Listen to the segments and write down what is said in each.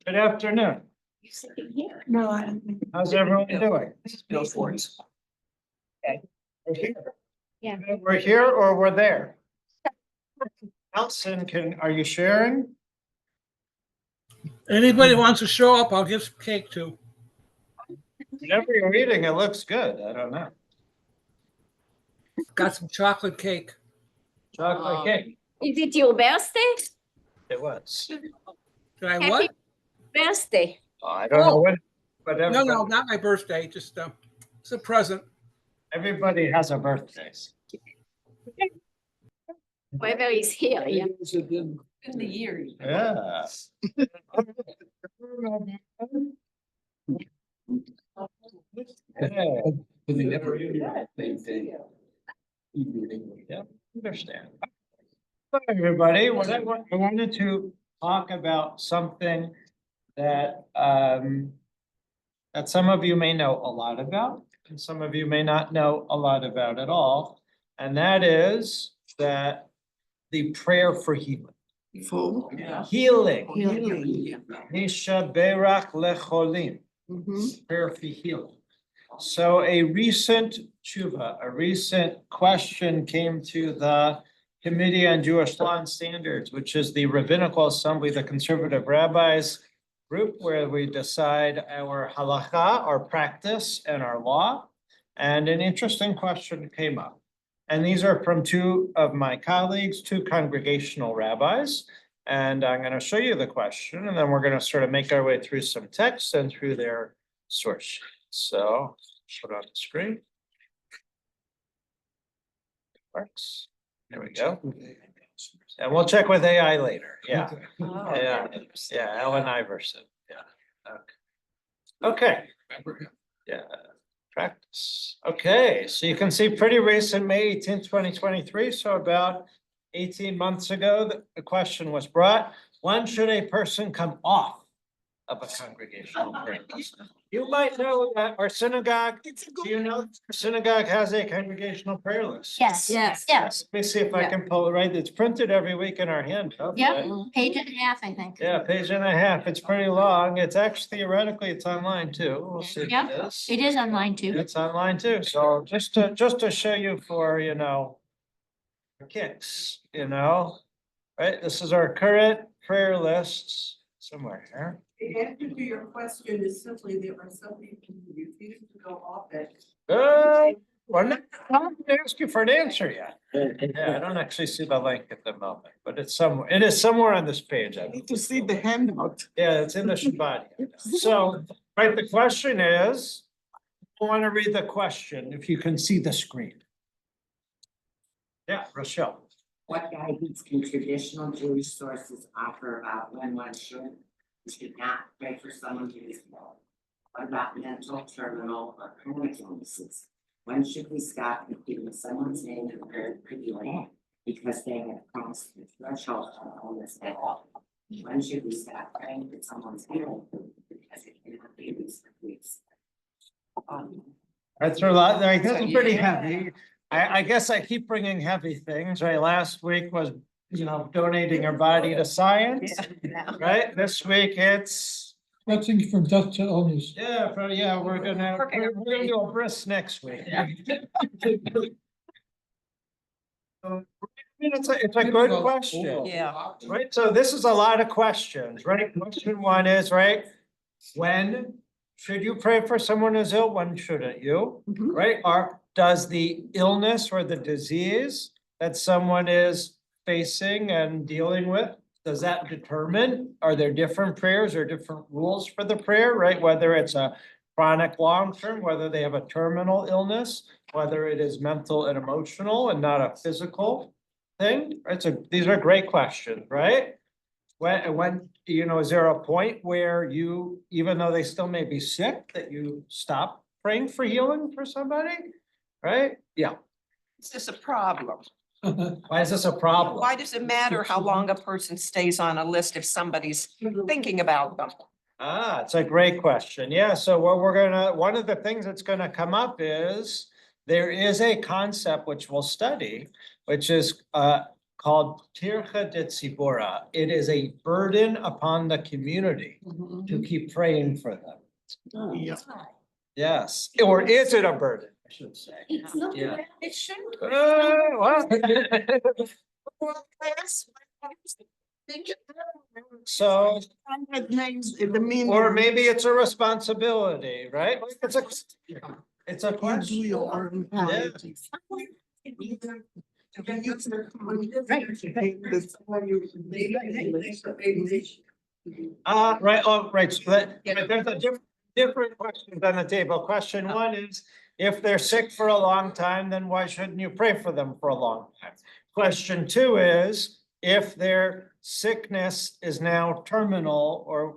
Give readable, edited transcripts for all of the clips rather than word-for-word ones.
Good afternoon. No, I don't think. How's everyone doing? Go for it. We're here. Yeah. We're here or we're there? Nelson, are you sharing? Anybody wants to show up, I'll give some cake to. Whatever you're eating, it looks good. I don't know. Got some chocolate cake. Chocolate cake. Is it your birthday? It was. Did I Happy what? birthday. I don't know what, but No, everybody, not my birthday, just, it's a present. everybody has a birthday. Whoever is here, yeah. In the year. Yeah. Yeah. But they never do that. Yeah, understand. Hi, everybody. I wanted to talk about something that that some of you may know a lot about, and some of you may not know a lot about at all. And that is that the prayer for healing. Full. Healing. Healing. Nisha Berak Lecholim. Prayer for healing. So a recent tshuva, a recent question came to the Committee on Jewish Law and Standards, which is the Rabbinical Assembly, the conservative rabbis group where we decide our halacha, our practice, and our law. And an interesting question came up. And these are from two of my colleagues, two congregational rabbis. And I'm going to show you the question, and then we're going to sort of make our way through some text and through their source sheet. So put it on the screen. Works. There we go. And we'll check with AI later. Yeah. Yeah. Yeah. Ellen Iverson. Yeah. Okay. Yeah. Practice. Okay. So you can see pretty recent, May 18th, 2023. So about 18 months ago, the question was brought, when should a person come off of a congregational prayer? You might know that our synagogue, do you know, our synagogue has a congregational prayer list? Yes, Yes. yes. Let me see if I can pull it right. It's printed every week in our handbook. Yep, right? page and a half, I think. Yeah, page and a half. It's pretty long. It's actually theoretically, it's online too. We'll see if Yep, it is. it is online too. It's online too. So just to show you for, for kicks, right? This is our current prayer lists somewhere here. The answer to your question is simply there are some people who refuse to go off it. Well, not, I'm not gonna ask you for an answer yet. Yeah, I don't actually see the link at the moment, but it is somewhere on this page. I Need to see the handout. Yeah, it's in the Shabbat. So, right, the question is, I want to read the question, if you can see the screen. Yeah, Rochelle. What guidance can traditional Jewish sources offer about when one should not pray for someone who is ill? What about mental, terminal, or chronic illnesses? When should we stop including someone's name in prayer for healing because they have crossed the threshold of illness at all? When should we stop praying for someone's healing because it cannot be reached for weeks? That's a lot, like, this is pretty heavy. I guess I keep bringing heavy things, right? Last week was, donating your body to science, right? This week it's. Nothing from death to illness. Yeah, we're gonna do a brisk next week. It's a good question. Yeah. Right, so this is a lot of questions, right? Question one is, right? When should you pray for someone who's ill? When shouldn't you? Right? Or does the illness or the disease that someone is facing and dealing with, does that determine, are there different prayers or different rules for the prayer, right? Whether it's a chronic long-term, whether they have a terminal illness, whether it is mental and emotional and not a physical thing, right? So these are great questions, right? When, is there a point where you, even though they still may be sick, that you stop praying for healing for somebody, right? Yeah. Is this a problem? Why is this a problem? Why does it matter how long a person stays on a list if somebody's thinking about them? It's a great question. Yeah, so one of the things that's gonna come up is there is a concept which we'll study, which is called Tircha de Tzibora. It is a burden upon the community to keep praying for them. Yeah. Yes, or is it a burden, I should say? It's not. Yeah. It shouldn't. Well. So, or maybe it's a responsibility, right? It's a question. Yeah. Right, oh, right, so but there's a different questions on the table. Question one is, if they're sick for a long time, then why shouldn't you pray for them for a long time? Question two is, if their sickness is now terminal, or,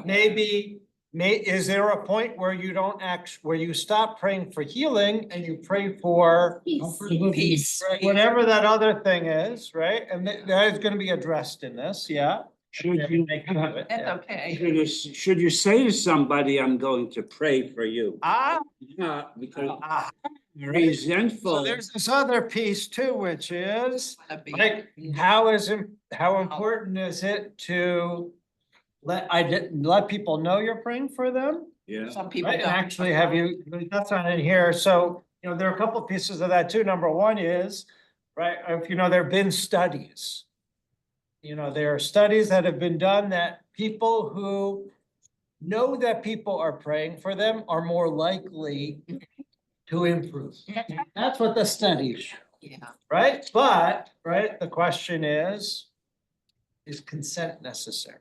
maybe, is there a point where you don't where you stop praying for healing and you pray for Peace. right, whatever that other thing is, right? And that is gonna be addressed in this, yeah. Should you, That's okay. should you say to somebody, I'm going to pray for you? Ah, Because right. So resentful, there's this other piece too, which is, Wanna be- like, how important is it to let people know you're praying for them? yeah. Some people Right, and don't. actually have you, that's not in here, so, there are a couple pieces of that too. Number one is, right, if there have been studies. There are studies that have been done that people who know that people are praying for them are more likely to improve. That's what the studies show, Yeah. right? But, right, the question is consent necessary?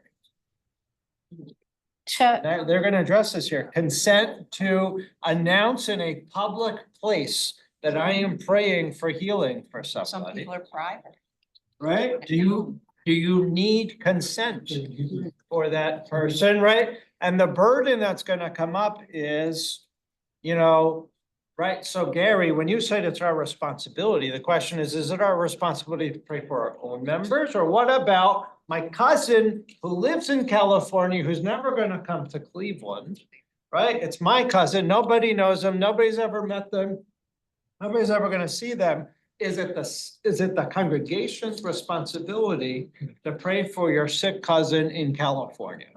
So, They're gonna address this here. Consent to announce in a public place that I am praying for healing for Some somebody, people are private. right? Do you need consent for that person, right? And the burden that's gonna come up is, right? So Gary, when you said it's our responsibility, the question is it our responsibility to pray for our own members? Or what about my cousin who lives in California, who's never gonna come to Cleveland, right? It's my cousin, nobody knows them, nobody's ever met them, nobody's ever gonna see them. Is it the congregation's responsibility to pray for your sick cousin in California?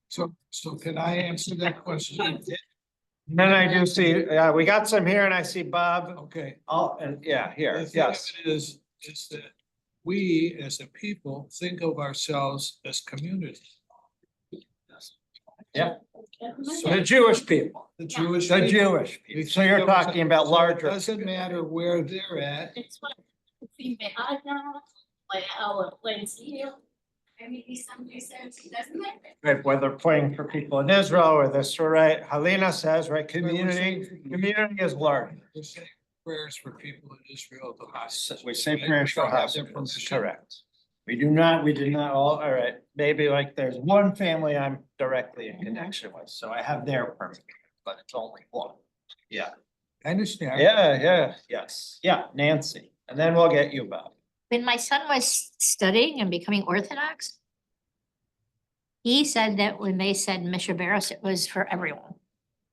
So can I answer that question? Then I do see, yeah, we got some here and I see Bob. Okay. Oh, and yeah, here, The thing of yes. it is that we as a people think of ourselves as community. Yeah. The Jewish people, The Jewish. the people. Jewish We people. So think you're of ourselves- talking about so larger. It doesn't matter where they're at. it's what we may where our friends live. Maybe some research, doesn't it? Right, whether praying for people in Israel or this, right? Helena says, right, community is large. We're saying prayers for people in Israel, the hospital. We say prayers for Without their hospitals, permission. correct. We do not all right, maybe like there's one family I'm directly in connection with, so I have their permit, but it's only one. Yeah, I understand. yes, yeah, Nancy, and then we'll get you, Bob. When my son was studying and becoming Orthodox, he said that when they said Mishaberos, it was for everyone.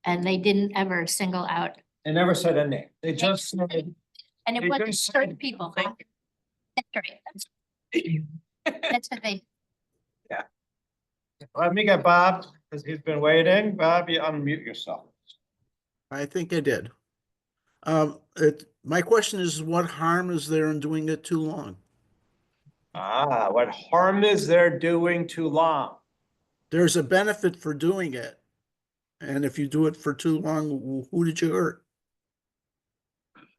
And they didn't ever single out, They never said a name, they just said, and it They wasn't just certain said- people. That's right. That's what they, let me get Bob, because he's been waiting. Bob, you unmute yourself. I think I did. My question is, what harm is there in doing it too long? What harm is there doing too long? There's a benefit for doing it. And if you do it for too long, who did you hurt?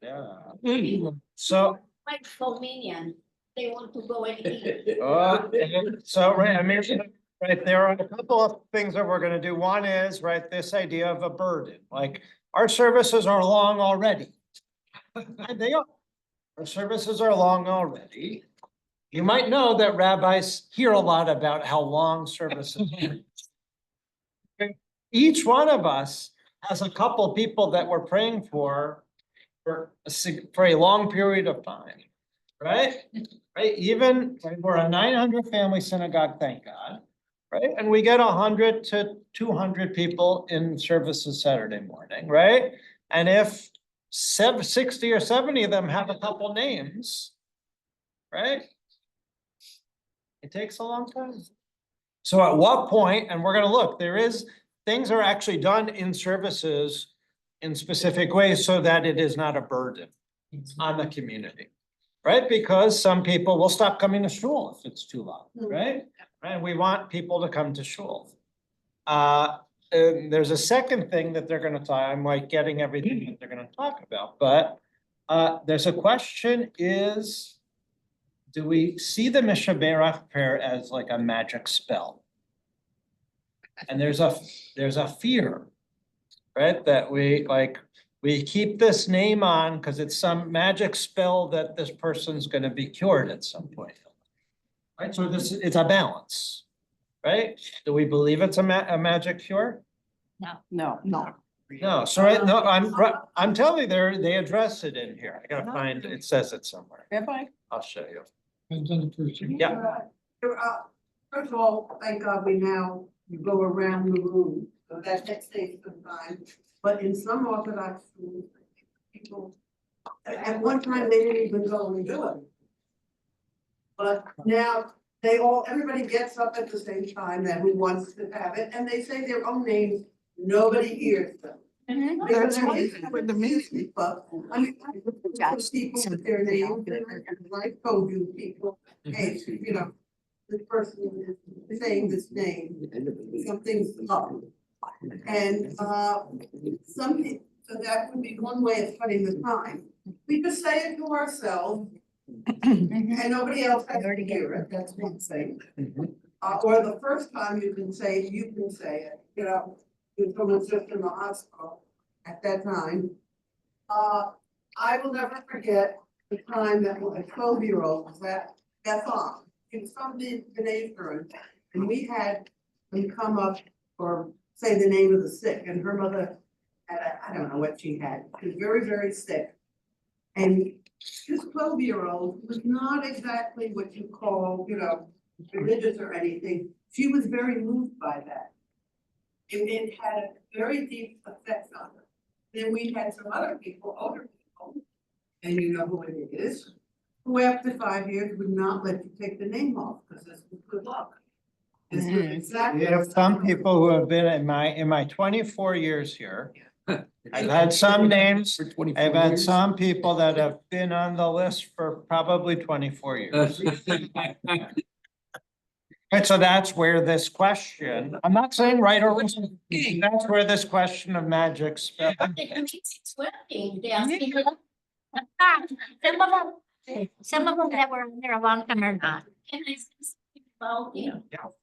Yeah. So, like for minion, they want to go and eat. so, right, I mean, right, there are a couple of things that we're gonna do. One is, right, this idea of a burden, like, our services are long already. And they are. Our services are long already. You might know that rabbis hear a lot about how long services are. Each one of us has a couple people that we're praying for a long period of time, right? Right, even, right, we're a 900 family synagogue, thank God, right? And we get 100 to 200 people in services Saturday morning, right? And if 60 or 70 of them have a couple names, right? It takes a long time. So at what point, and we're gonna look, things are actually done in services in specific ways so that it is not a burden on the community. Right? Because some people will stop coming to shul if it's too long, right? And we want people to come to shul. And there's a second thing that they're gonna talk, I'm like getting everything that they're gonna talk about, but there's a question is, do we see the Mishaberach prayer as like a magic spell? And there's a fear, right? That we keep this name on because it's some magic spell that this person's gonna be cured at some point. Right, so it's a balance, right? Do we believe it's a magic cure? No. No, so I'm telling you, they address it in here. I gotta find, it says it somewhere. Rabbi? I'll show you. Depends on the person. Yeah. First of all, thank God we now go around the room, so that saves some time. But in some Orthodox schools, people, at one time, they didn't even go and do it. But now, everybody gets up at the same time, that who wants to have it, and they say their own names, nobody hears them. That's why with the meeting. But, I mean, just people with their names, and I told you, people, hey, you know, this person is saying this name, something's up. And, so that would be one way of cutting the time. We just say it to ourselves, and nobody else has to hear it, that's one thing. Or the first time you can say it, you know, if someone's just in the hospital at that time. I will never forget the time that a 12-year-old was at Bethel, in some B'nai, and we had them come up or say the name of the sick, and her mother had, I don't know what she had, she was very, very sick. And this 12-year-old was not exactly what you call, you know, religious or anything. She was very moved by that. It had a very deep effect on her. Then we had some other people, older people, and you know who it is, who after 5 years would not let you take the name off, because this was good luck. This was exactly. We have some people who have been in my 24 years here. I've had some names, I've had some people that have been on the list for probably 24 years. Right, so that's where this question, I'm not saying right or wrong, that's where this question of magic spell. It's working, they are still. Some of them that were there a long time are not. And I say about it,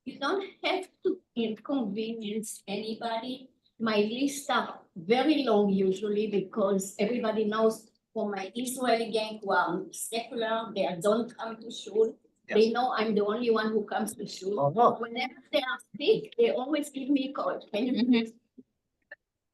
you don't have to inconvenience anybody. My lists are very long usually because everybody knows for my Israeli gang who are secular, they don't come to shul. They know I'm the only one who comes to shul. Oh, no. Whenever they are sick, they always give me a call. Can you Mhm. please?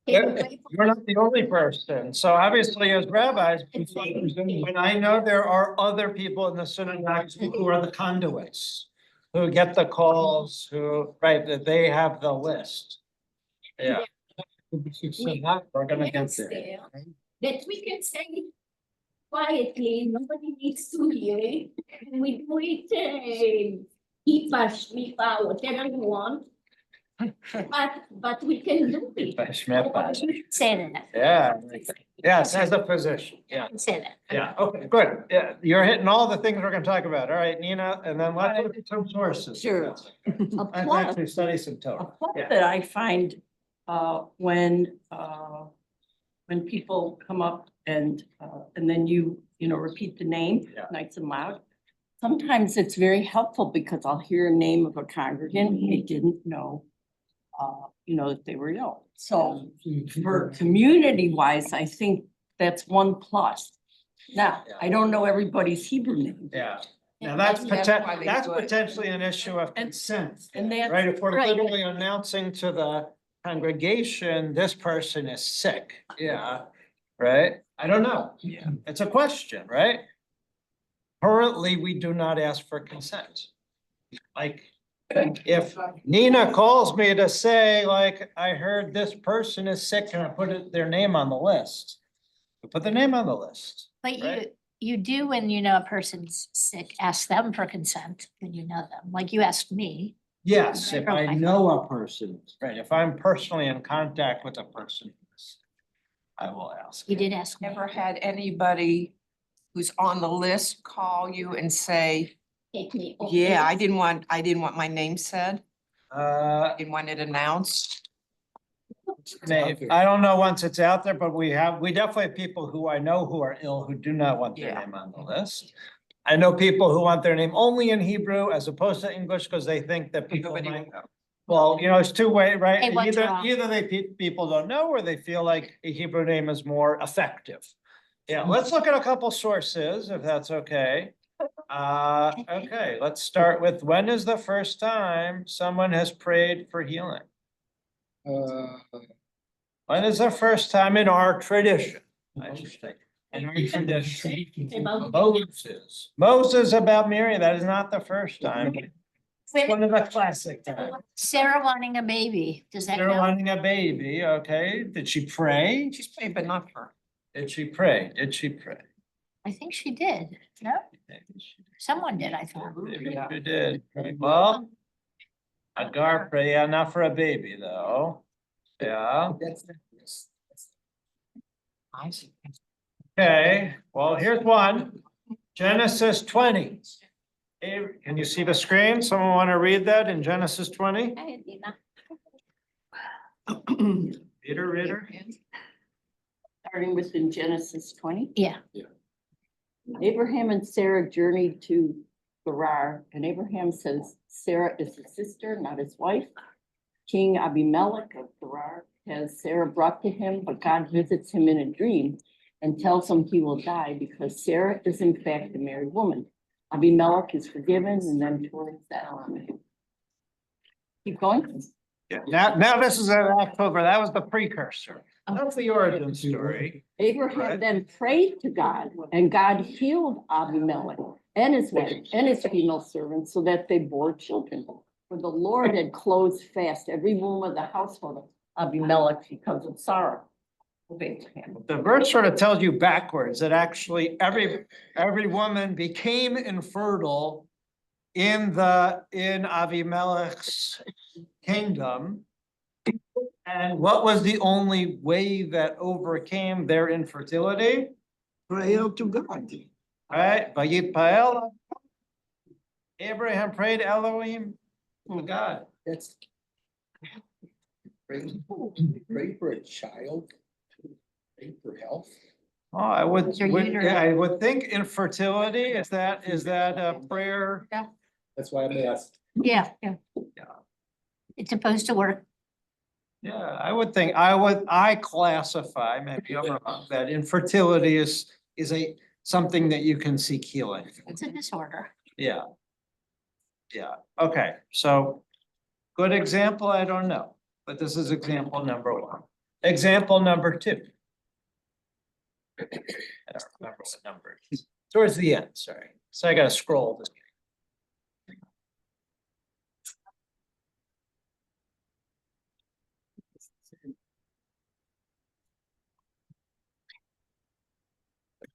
You're not the only person, so obviously as rabbis, when I know there are other people in the synagogue who are the conduits. Who get the calls, who, right, that they have the list. Yeah. So that, we're gonna get there. That we can say quietly, nobody needs to hear it. And we do it, Ipa, Shmipa, whatever you want. But we can do it. Say that, Yeah, yes, as a physician, yeah, say that. yeah, okay, good, yeah, you're hitting all the things we're gonna talk about, all right, Nina, and then let's look at some sources. Sure. A Let's plus, actually study some a Torah, plus yeah. that I find, when people come up and then you repeat the name Yeah. nice and loud. Sometimes it's very helpful because I'll hear a name of a congregant, they didn't know, that they were ill. So for community wise, I think that's one plus. Now, I don't know everybody's Hebrew name. Yeah, now that's That's why they that's do it. potentially an issue of consent, And that's right? If we're right. literally announcing to the congregation, this person is sick, yeah, right? I don't know, Yeah. it's a question, right? Currently, we do not ask for consent. Like, if Nina calls me to say, like, I heard this person is sick, and I put their name on the list. We put their name on the list, But Right. you do when you know a person's sick, ask them for consent when you know them, like you asked me. Yes, if I Okay. know a person, right, if I'm personally in contact with a person, I will ask. You did ask me. Ever had anybody who's on the list call you and say, Take me. off yeah, I this. didn't want my name said, I didn't want it announced? Maybe, I don't know once it's out there, but we definitely have people who I know who are ill, who do not want their Yeah. name on the list. I know people who want their name only in Hebrew as opposed to English because they think that people Nobody might. will know. Well, it's two-way, right? Hey, what's wrong? Either people don't know or they feel like a Hebrew name is more effective. Yeah, let's look at a couple sources, if that's okay. Okay, let's start with, when is the first time someone has prayed for healing? When is the first time in our tradition? I should say, in our tradition. About Moses about Mary, that is not the first time. It's one of the classic times. Sarah wanting a baby, does that They're count? wanting a baby, okay, did she pray? She's prayed, but not her. Did she pray? Did she pray? I think she did, no? Someone did, I thought. Maybe she did, well. Agar pray, yeah, not for a baby though. Yeah, okay, well, here's one. Genesis 20. Hey, can you see the screen? Someone want to read that in Genesis 20? Reader? Starting with in Genesis 20. Yeah, Abraham and Sarah journeyed to Gerar, and Abraham says Sarah is his sister, not his wife. King Abimelech of Gerar has Sarah brought to him, but God visits him in a dream and tells him he will die because Sarah is in fact a married woman. Abimelech is forgiven and then towards that. Keep going. Yeah, now this is October, that was the precursor. That's the origin story. Abraham Right. then prayed to God, and God healed Abimelech and his wife and his female servants so that they bore children. For the Lord had closed fast every womb of the household of Abimelech because of Sarah. Obey to him. The verse sort of tells you backwards that actually every woman became infertile in Abimelech's kingdom. And what was the only way that overcame their infertility? Prayer to God. Right? Vayitpael. Abraham prayed Elohim to God. That's. Pray for a child, pray for health. Oh, I would, Your uterus. I would think infertility, is that a prayer? That's why I asked. yeah. Yeah. It's supposed to work. Yeah, I classify, maybe I'm wrong, that infertility is something that you can seek healing. It's a disorder. Yeah. Yeah, okay, so good example, I don't know, but this is example number one. Example number two. I don't remember what number it is. Towards the end, sorry. So I gotta scroll this.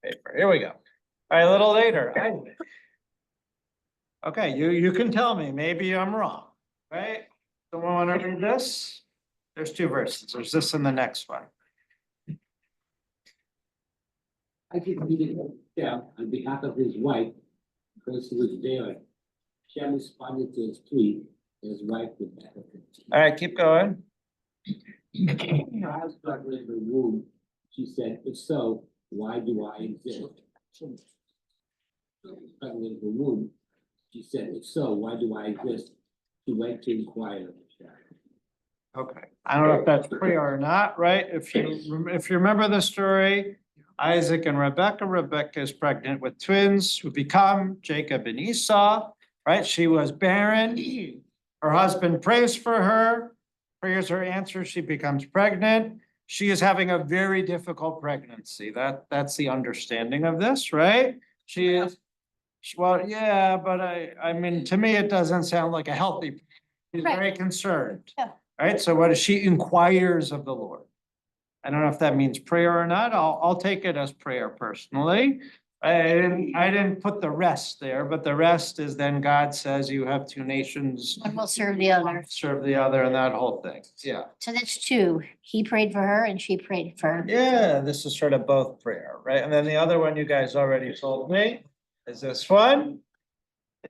Paper, here we go. All right, a little later. Okay, you can tell me, maybe I'm wrong, right? Someone wanna read this? There's two verses, there's this and the next one. I keep reading down on behalf of his wife, because he was there. Shem responded to his plea, his wife would back up. All right, keep going. Child struggling in her womb, she said, if so, why do I exist? Struggling in her womb, she said, if so, why do I exist? She went to inquire. Okay, I don't know if that's prayer or not, right? If you remember the story, Isaac and Rebecca is pregnant with twins who become Jacob and Esau, right? She was barren. Her husband prays for her, prayers are answered, she becomes pregnant. She is having a very difficult pregnancy. That's the understanding of this, right? She is, well, yeah, but I mean, to me, it doesn't sound like a healthy. She's Right. very concerned. Yeah. Right, so what is she inquires of the Lord? I don't know if that means prayer or not. I'll take it as prayer personally. I didn't put the rest there, but the rest is then God says you have two nations, One will serve the other. serve the other and that whole thing. Yeah. So that's two. He prayed for her and she prayed for. Yeah, this is sort of both prayer, right? And then the other one you guys already told me is this one.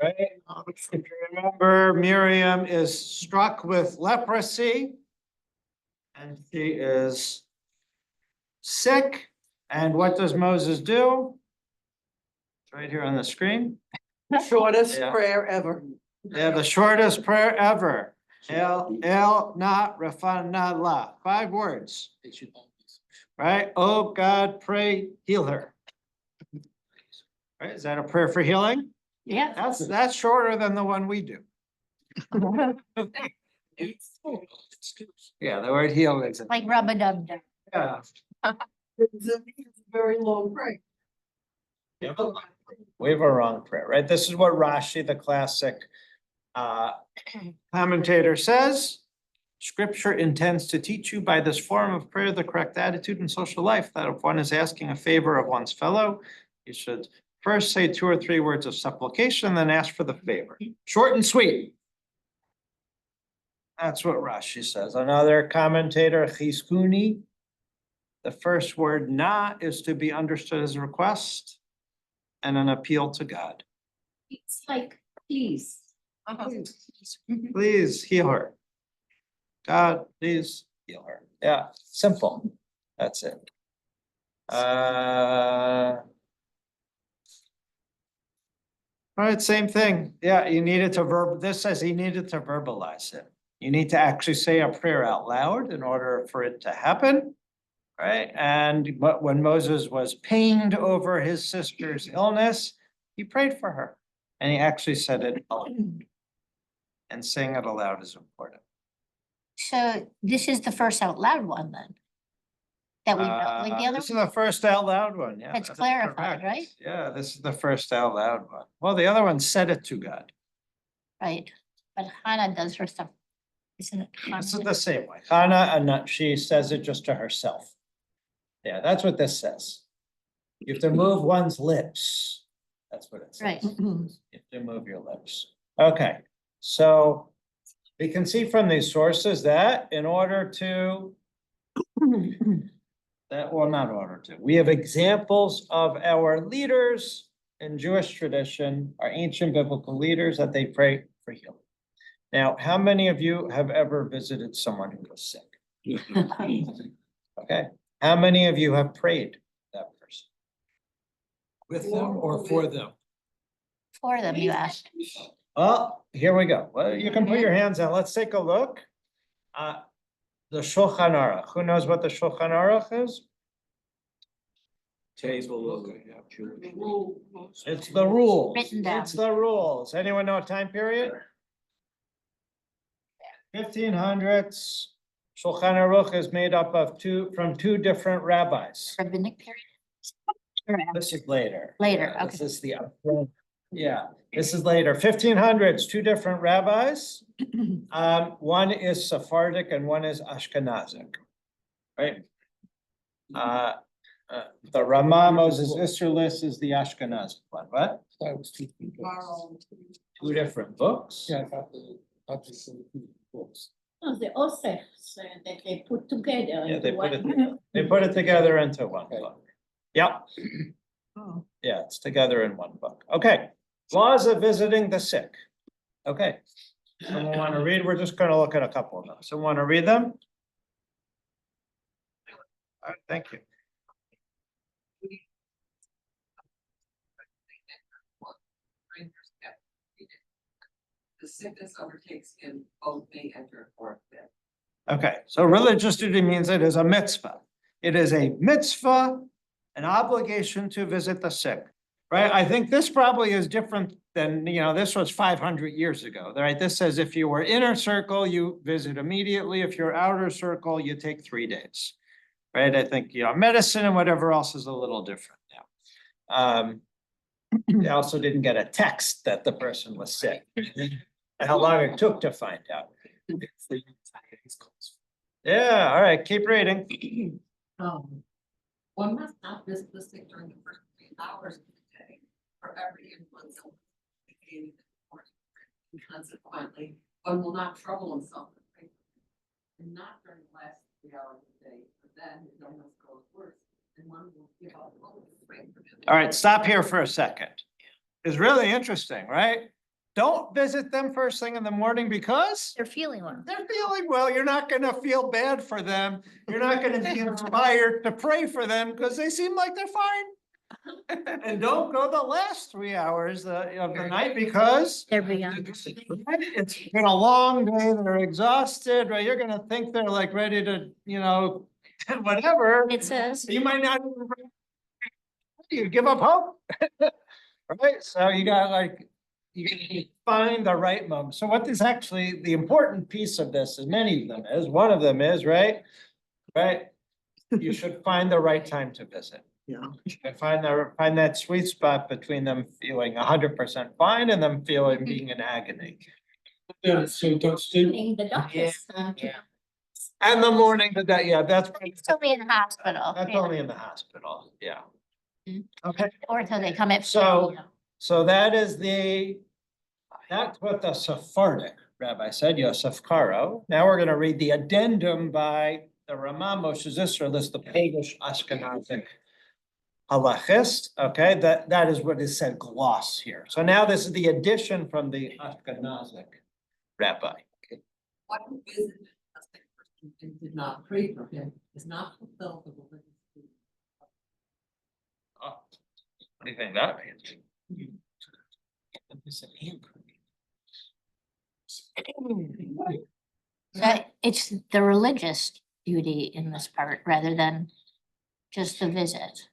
Right? If you remember, Miriam is struck with leprosy. And she is sick. And what does Moses do? It's right here on the screen. Shortest Yeah. prayer ever. Yeah, the shortest prayer ever. El na Rafana la. 5 words. Right? Oh God, pray, heal her. Right? Is that a prayer for healing? Yeah. That's shorter than the one we do. Yeah, the word heal is. Like rub-a-dub-dub. Yeah. It's a very long prayer. We have a wrong prayer, right? This is what Rashi, the classic commentator, says. Scripture intends to teach you by this form of prayer the correct attitude in social life, that if one is asking a favor of one's fellow, you should first say 2 or 3 words of supplication, then ask for the favor. Short and sweet. That's what Rashi says. Another commentator, Chizkuni, the first word na is to be understood as a request and an appeal to God. It's like, please. Please heal her. God, please heal her. Yeah, simple. That's it. All right, same thing. Yeah, you needed to this says he needed to verbalize it. You need to actually say a prayer out loud in order for it to happen. Right? And but when Moses was pained over his sister's illness, he prayed for her. And he actually said it aloud. And saying it aloud is important. So this is the first out loud one then? That we know, like the other, This is the first out loud one, yeah. It's that's clarified, correct. right? Yeah, this is the first out loud one. Well, the other one said it to God. right? But Hannah does her stuff. Isn't it? This is Hannah? the same way. Hannah, and she says it just to herself. Yeah, that's what this says. You have to move one's lips. That's what it says. Right. You have to move your lips. Okay, so we can see from these sources that in order to not order to. We have examples of our leaders in Jewish tradition, our ancient biblical leaders, that they pray for healing. Now, how many of you have ever visited someone who was sick? Okay, how many of you have prayed that person? With them or for them? For them, you asked. Well, here we go. Well, you can put your hands out. Let's take a look. The Shulchan Aruch. Who knows what the Shulchan Aruch is? Table. It's the rules. Written down. It's the rules. Anyone know a time period? 1500s. Shulchan Aruch is made up of from two different rabbis. Rabbinic period? This is later. Later, Yeah, This okay. is yeah, this is later. 1500s, 2 different rabbis. One is Sephardic and one is Ashkenazic. Right? The Ramah Moses Isserlis is the Ashkenazic one. What? I was teaching. 2 different books? Yeah, I thought the same books. No, the authors that they put together. Yeah, they into put it together into one book. Yep. Oh. Yeah, it's together in one book. Okay, laws of visiting the sick. Okay. Someone want to read? We're just gonna look at a couple of them. Someone want to read them? All right, thank you. The sickness overtakes him, both may enter or fit. Okay, so religious duty means it is a mitzvah. It is a mitzvah, an obligation to visit the sick, right? I think this probably is different than, this was 500 years ago, right? This says if you were inner circle, you visit immediately. If you're outer circle, you take 3 days, right? I think, medicine and whatever else is a little different now. They also didn't get a text that the person was sick. And how long it took to find out. Yeah, all right, keep reading. One must not visit the sick during the first 3 hours of every influence. And consequently, one will not trouble himself. And not during the last 3 hours a day, but then it almost goes worse, and one will give up. All right, stop here for a second. It's really interesting, right? Don't visit them first thing in the morning because They're feeling well. they're feeling well. You're not gonna feel bad for them. You're not gonna be inspired to pray for them because they seem like they're fine. And don't go the last 3 hours of the night because They're beyond. it's been a long day. They're exhausted, right? You're gonna think they're like ready to, whatever. It says, You might not. You give up hope. Right? So you got like, you can find the right moment. So what is actually the important piece of this, as many of them is, one of them is, right? Right? You should find the right time to visit. Yeah. And find that sweet spot between them feeling 100% fine and them feeling being in agony. Yeah, so don't stay. In the doctor's. And the morning that, yeah, that's. it's only in the hospital. That's yeah. only in the hospital, yeah. Mhm. Okay, Or until they come at. So- so that is that's what the Sephardic rabbi said, Yosef Karo. Now we're gonna read the addendum by the Ramah Moshe Zisra, list the Polish Ashkenazic halachist, okay, that is what is said gloss here. So now this is the addition from the Ashkenazic rabbi. One who visited a sick person and did not pray for him is not fulfilled the religious duty. Oh, what do you think that means? It's the religious duty in this part rather than just the visit.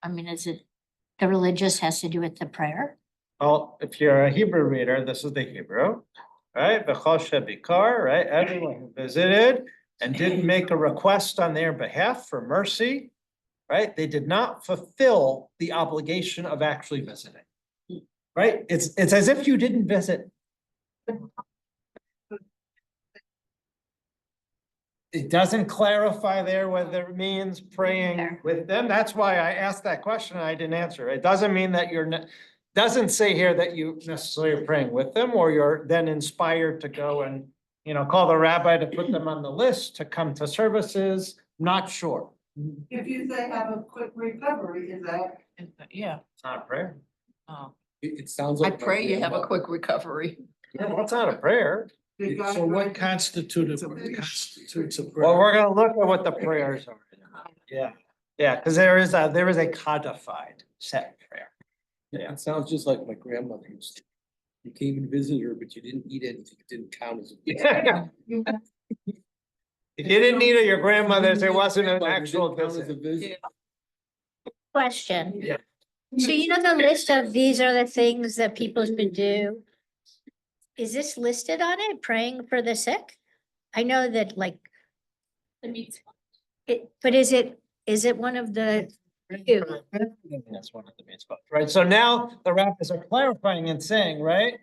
I mean, is it, the religious has to do with the prayer? Well, if you're a Hebrew reader, this is the Hebrew, right? V'chol shebikar, right? Everyone who visited and didn't make a request on their behalf for mercy, right? They did not fulfill the obligation of actually visiting. Right? It's as if you didn't visit. It doesn't clarify there whether it means praying with them. That's why I asked that question and I didn't answer. It doesn't mean that doesn't say here that you necessarily are praying with them or you're then inspired to go and, call the rabbi to put them on the list to come to services. Not sure. If you say have a quick recovery, is that? Yeah, It's not a prayer. It sounds I like. pray you have a quick recovery. Yeah, well, it's not a prayer. So what constitutes a prayer? Well, we're gonna look at what the prayers are. Yeah, yeah, because there is a codified set prayer. It sounds just like my grandmother used to. You came and visited her, but you didn't eat anything. It didn't count as. If you didn't eat at your grandmother's, it wasn't an actual Didn't count as visit. a visit. Question. Yeah. So the list of these are the things that people should do? Is this listed on it, praying for the sick? I know that like. But is it one of the? That's one of the main spots, right? So now the rabbis are clarifying and saying, right?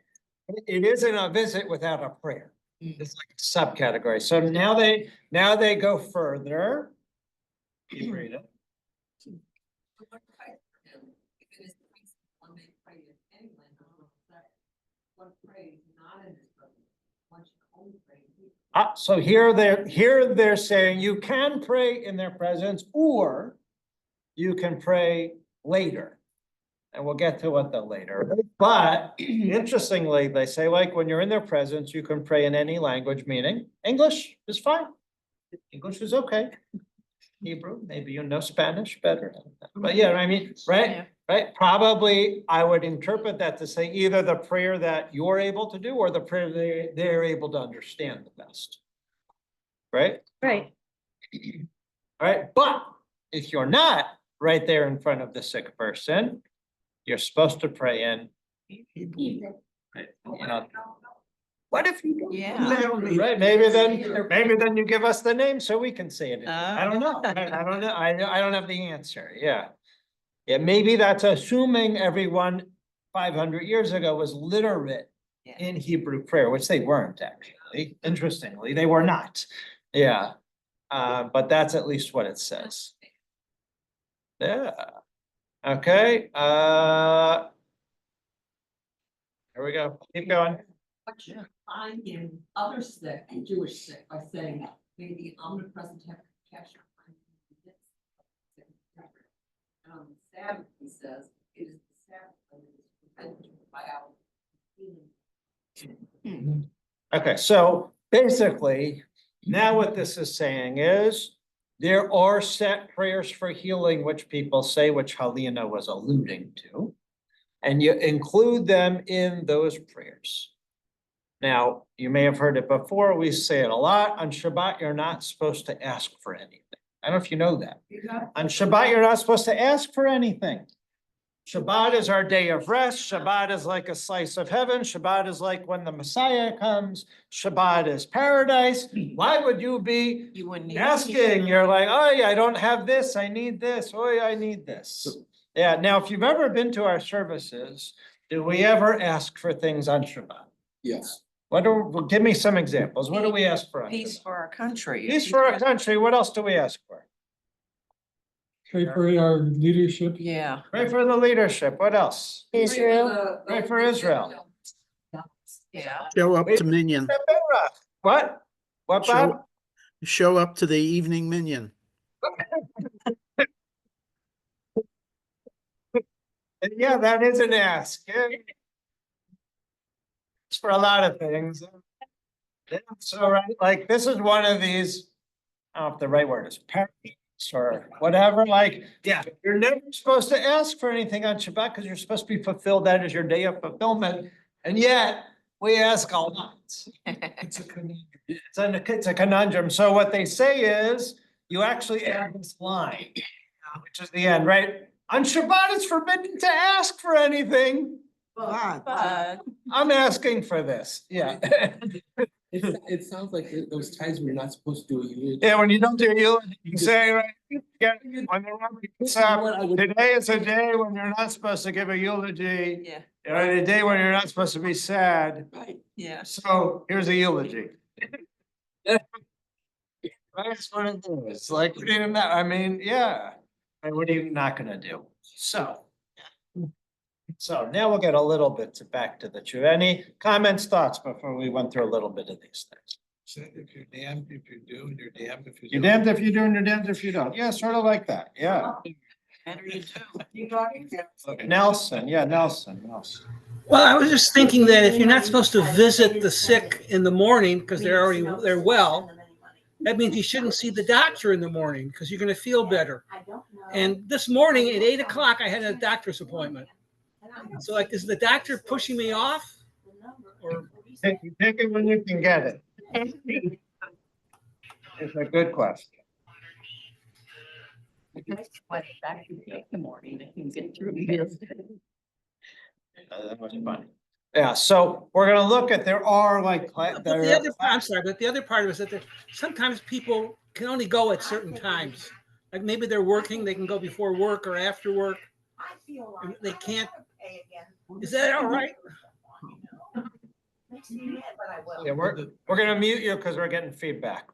It isn't a visit without a prayer. It's like a subcategory. So now they go further. You read it. What prayer for him? If it is praise, one may pray in any language, one prays not in his presence, one should only pray in his. So here they're saying you can pray in their presence or you can pray later. And we'll get to what the later, but interestingly, they say like when you're in their presence, you can pray in any language, meaning English is fine. English is okay. Hebrew, maybe you know Spanish better. But yeah, I mean, right? Right? Probably I would interpret that to say either the prayer that you're able to do or the prayer they're able to understand the best. Right? Right. All right, but if you're not right there in front of the sick person, you're supposed to pray in Hebrew. Right? What if you don't? Yeah. Right, maybe then you give us the name so we can say it. I don't know. I don't know. I don't have the answer. Yeah. Yeah, maybe that's assuming everyone 500 years ago was literate in Hebrew prayer, which they weren't actually. Interestingly, they were not. Yeah. But that's at least what it says. Yeah. Okay, here we go. Keep going. What you find in other sick and Jewish sick by saying maybe omnipresent capture. And on the Sabbath, he says, it is the Sabbath that is prevented by our. Okay, so basically, now what this is saying is there are set prayers for healing, which people say, which Helena was alluding to. And you include them in those prayers. Now, you may have heard it before. We say it a lot. On Shabbat, you're not supposed to ask for anything. I don't know if you know that. On Shabbat, you're not supposed to ask for anything. Shabbat is our day of rest. Shabbat is like a slice of heaven. Shabbat is like when the Messiah comes. Shabbat is paradise. Why would you be You wouldn't. asking? You're like, oh yeah, I don't have this. I need this. Oh yeah, I need this. Yeah, now if you've ever been to our services, do we ever ask for things on Shabbat? Yes. Give me some examples. What do we ask for? on Peace Shabbat? for our country. Peace for our country. What else do we ask for? Pray for our leadership. Yeah. Pray for the leadership. What else? Israel. Pray for Israel. Yeah. Show up to Minyan. What? What, Bob? Show up to the evening Minyan. Yeah, that is an ask. Yeah. It's for a lot of things. Yeah, so, right, like, this is one of these, I don't know if the right word is parents or whatever, like, yeah, you're never supposed to ask for anything on Shabbat because you're supposed to be fulfilled. That is your day of fulfillment. And yet we ask a lot. It's a conundrum. It's a conundrum. So what they say is you actually add this line, which is the end, right? On Shabbat, it's forbidden to ask for anything. But I'm asking for this, yeah. It sounds like those times when you're not supposed to do a eulogy. Yeah, when you don't do you say, right, when the Rabbi gets up, today is a day when you're not supposed to give a eulogy. yeah, A day when you're not supposed to be sad, right, yeah. so here's a eulogy. That's what it is, like, what are you not, I mean, yeah, and what are you not gonna do? So now we'll get a little bit back to the truth. Any comments, thoughts before we went through a little bit of these things? So if you're damned if you do, and you're damned if you You're don't. damned if you do and you're damned if you don't. Yeah, sort of like that, yeah. Better you do. Nelson, yeah, Nelson. Well, I was just thinking that if you're not supposed to visit the sick in the morning because they're well, that means you shouldn't see the doctor in the morning because you're going to feel better. And this morning at 8 o'clock, I had a doctor's appointment. So, like, is the doctor pushing me off? Or Take it when you can get it. It's a good question. The morning, they can get through That was funny. Yeah, so we're gonna look at, there are like. But the other, I'm sorry, but the other part of it is that sometimes people can only go at certain times. Like maybe they're working, they can go before work or after work. They can't. Is that all right? Yeah, we're gonna mute you because we're getting feedback.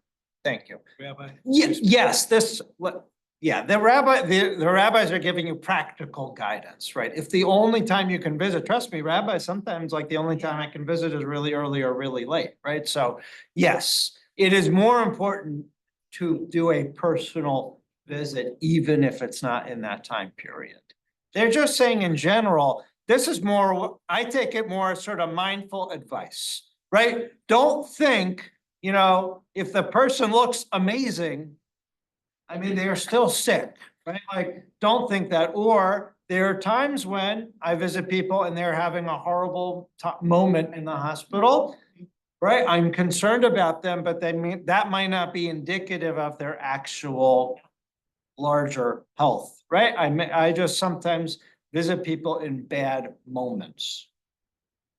Thank you. Rabbi. Yes, the rabbis are giving you practical guidance, right? If the only time you can visit, trust me, rabbis, sometimes like the only time I can visit is really early or really late, right? So yes, it is more important to do a personal visit, even if it's not in that time period. They're just saying in general, this is more, I take it more sort of mindful advice, right? Don't think, if the person looks amazing, I mean, they are still sick, right? Like, don't think that. Or there are times when I visit people and they're having a horrible moment in the hospital, right? I'm concerned about them, but that might not be indicative of their actual larger health, right? I just sometimes visit people in bad moments,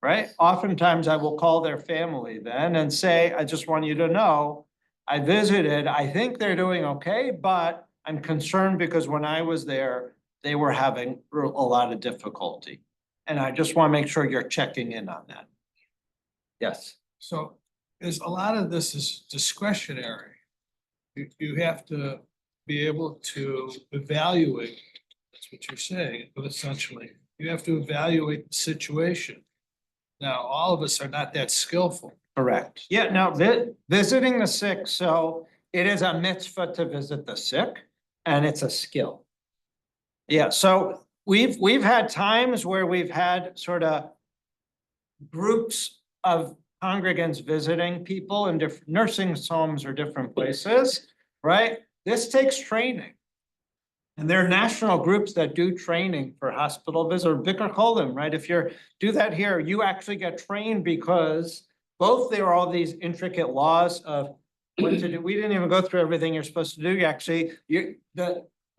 right? Oftentimes I will call their family then and say, I just want you to know, I visited, I think they're doing okay, but I'm concerned because when I was there, they were having a lot of difficulty. And I just want to make sure you're checking in on that. Yes. So there's a lot of this is discretionary. You have to be able to evaluate the That's what you're saying, but essentially, you have to evaluate the situation. Now, all of us are not that skillful. Correct. Yeah, now visiting the sick, so it is a mitzvah to visit the sick and it's a skill. Yeah, so we've had times where we've had sort of groups of congregants visiting people in different nursing homes or different places, right? This takes training. And there are national groups that do training for hospital visits or Bikur Cholim, right? If you're do that here, you actually get trained because both there are all these intricate laws of what to do. We didn't even go through everything you're supposed to do. You actually,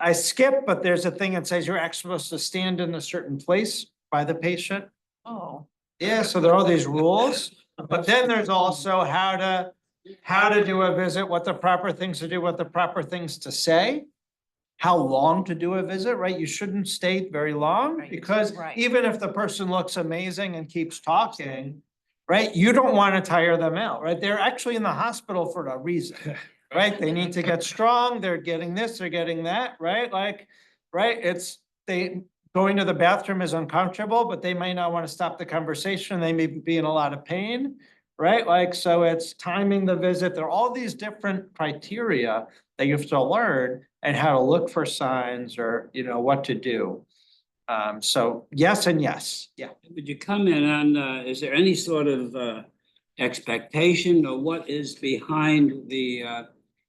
I skipped, but there's a thing that says you're actually supposed to stand in a certain place by the patient. Oh. Yeah, so there are all these rules, but then there's also how to do a visit, what the proper things to do, what the proper things to say. How long to do a visit, right? You shouldn't stay very long Right, because right. even if the person looks amazing and keeps talking, right? You don't want to tire them out, right? They're actually in the hospital for a reason, right? They need to get strong, they're getting this, they're getting that, right? Like, right? Going to the bathroom is uncomfortable, but they may not want to stop the conversation. They may be in a lot of pain, right? Like, so it's timing the visit. There are all these different criteria that you have to learn and how to look for signs or, what to do. So yes and yes, yeah. Would you comment on, is there any sort of expectation or what is behind the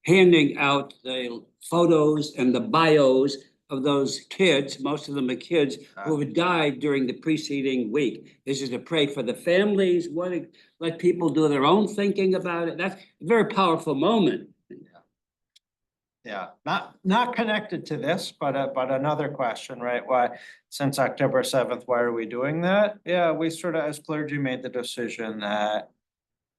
handing out the photos and the bios of those kids, most of them are kids who have died during the preceding week? Is it to pray for the families? Let people do their own thinking about it? That's a very powerful moment. Yeah, not connected to this, but another question, right? Why, since October 7th, why are we doing that? Yeah, we sort of, as clergy, made the decision that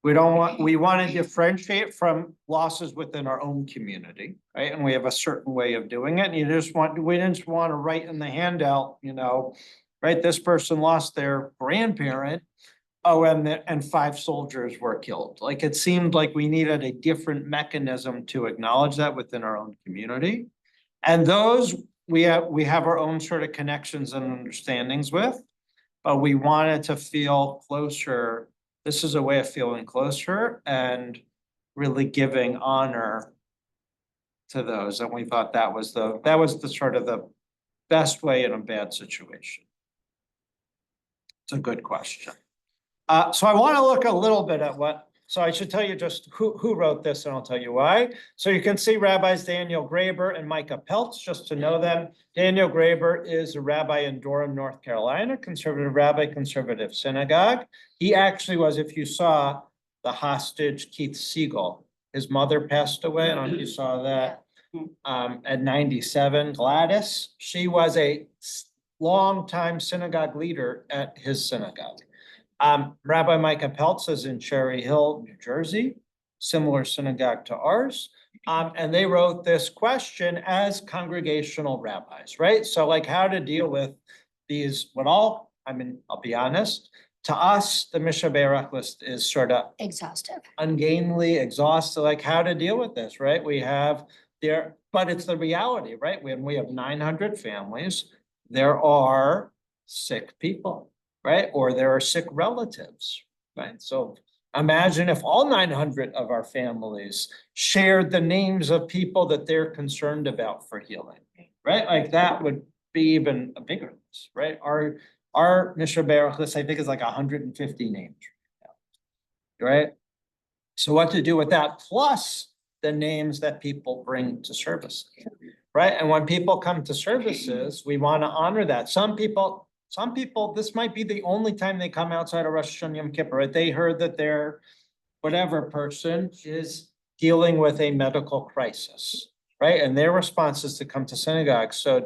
we want to differentiate from losses within our own community, right? And we have a certain way of doing it. And we didn't want to write in the handout, right? This person lost their grandparent. Oh, and 5 soldiers were killed. Like, it seemed like we needed a different mechanism to acknowledge that within our own community. And those we have our own sort of connections and understandings with, but we wanted to feel closer. This is a way of feeling closer and really giving honor to those. And we thought that was the sort of the best way in a bad situation. It's a good question. So I want to look a little bit at so I should tell you just who wrote this and I'll tell you why. So you can see Rabbis Daniel Graber and Micah Peltz, just to know them. Daniel Graber is a rabbi in Durham, North Carolina, conservative rabbi, conservative synagogue. He actually was, if you saw the hostage, Keith Siegel, his mother passed away. I don't know if you saw that. At 97, Gladys, she was a longtime synagogue leader at his synagogue. Rabbi Micah Peltz is in Cherry Hill, New Jersey, similar synagogue to ours. And they wrote this question as congregational rabbis, right? So like how to deal with these, I'll be honest, to us, the Mishnah Berurah list is sort of Exhaustive. ungainly, exhausted, like how to deal with this, right? We have but it's the reality, right? When we have 900 families, there are sick people. Right? Or there are sick relatives, right? So imagine if all 900 of our families shared the names of people that they're concerned about for healing, right? Like that would be even a bigger list, right? Our Mishnah Berurah list, I think, is like 150 names, right? So what to do with that? Plus the names that people bring to services, right? And when people come to services, we want to honor that. Some people, this might be the only time they come outside of Rosh Hashanah Yom Kippur, right? They heard that their whatever person is dealing with a medical crisis, right? And their response is to come to synagogue. So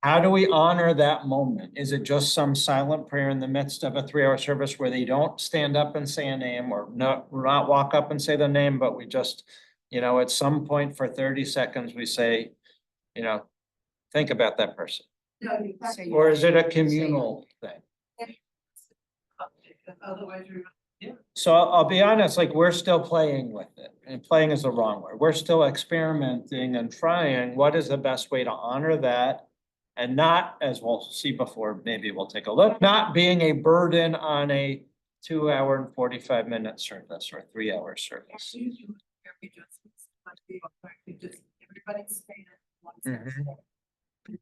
how do we honor that moment? Is it just some silent prayer in the midst of a 3-hour service where they don't stand up and say a name or not walk up and say the name, but we just, at some point for 30 seconds, we say, think about that person. Or is it a communal thing? Otherwise, you're So I'll be honest, like, we're still playing with it, and playing is the wrong word. We're still experimenting and trying what is the best way to honor that. And not, as we'll see before, maybe we'll take a look, not being a burden on a 2 hour and 45 minute service or 3 hour service. Everybody's saying it. Mhm.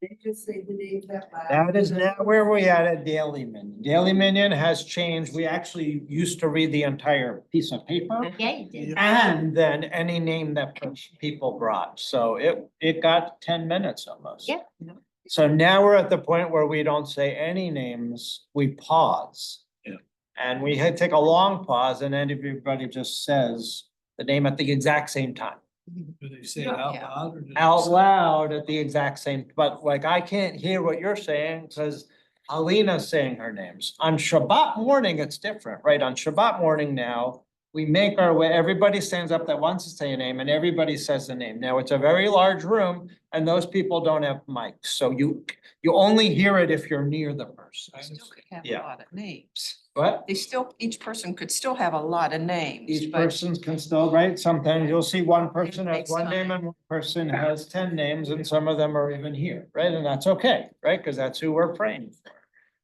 They just say the names out loud. That is not where we at Daily Minion. Daily Minion has changed. We actually used to read the entire piece of paper. Yeah, you did. And then any name that people brought, so it got 10 minutes almost. Yeah. So now we're at the point where we don't say any names, we pause. Yeah. And we had take a long pause and then everybody just says the name at the exact same time. Do they say it out loud? Or do they Out say- loud at the exact same, but like I can't hear what you're saying because Alina's saying her names. On Shabbat morning, it's different, right? On Shabbat morning now, we make our way, everybody stands up that wants to say a name and everybody says the name. Now, it's a very large room and those people don't have mics, so you only hear it if you're near the person. They still could have a Yeah. lot of names. But Each person could still have a lot of names. each but- person can still, right? Sometimes you'll see one person has takes one name time. and one person has 10 names and some of them are even here, right? And that's okay, right? Because that's who we're praying for,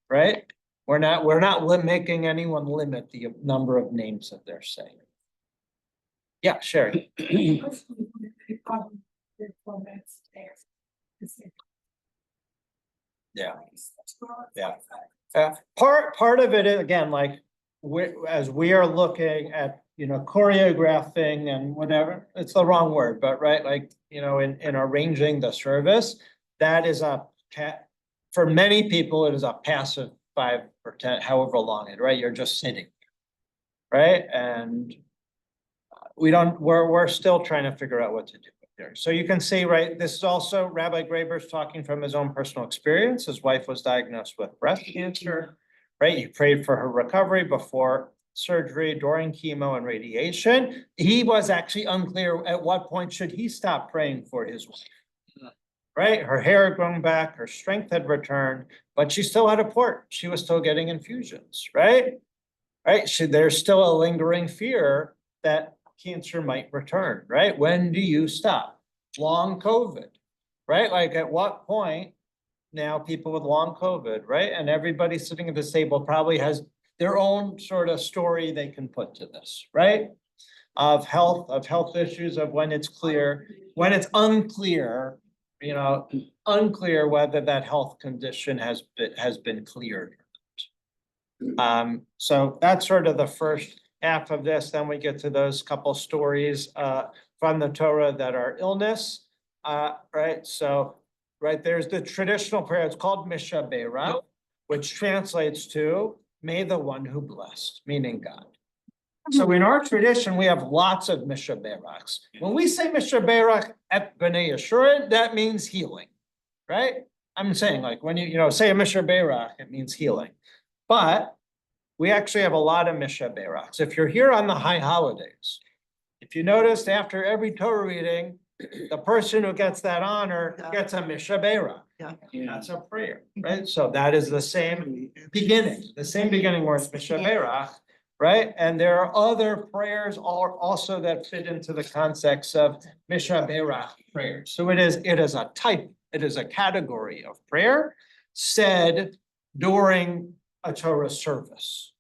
right? We're not making anyone limit the number of names that they're saying. Yeah, Sherry. Yeah. Yeah. Part of it is, again, like, as we are looking at, choreographing and whatever, it's the wrong word, but right, like, in arranging the service, that is for many people, it is a passive 5 or 10, however long it, right? You're just sitting. Right? And we're still trying to figure out what to do there. So you can see, right, this is also Rabbi Graber's talking from his own personal experience. His wife was diagnosed with breast cancer, right? He prayed for her recovery before surgery, during chemo and radiation. He was actually unclear at what point should he stop praying for his wife. Right? Her hair had grown back, her strength had returned, but she still had a port. She was still getting infusions, right? Right? There's still a lingering fear that cancer might return, right? When do you stop? Long COVID, right? Like at what point now people with long COVID, right? And everybody sitting at this table probably has their own sort of story they can put to this, right? Of health issues, of when it's clear, when it's unclear, unclear whether that health condition has been cleared. So that's sort of the first half of this. Then we get to those couple stories from the Torah that are illness, right? So, right, there's the traditional prayer. It's called Mishabera, which translates to "May the one who blessed," meaning God. So in our tradition, we have lots of Mishaberachs. When we say Mishaberach at B'nai Yeshua, that means healing, right? I'm saying, like, when you say a Mishaberach, it means healing. But we actually have a lot of Mishaberachs. If you're here on the high holidays, if you noticed after every Torah reading, the person who gets that honor gets a Mishaberach. That's a prayer, right? So that is the same beginning where it's Mishaberach, right? And there are other prayers also that fit into the context of Mishaberach prayers. So it is a type, it is a category of prayer said during a Torah service.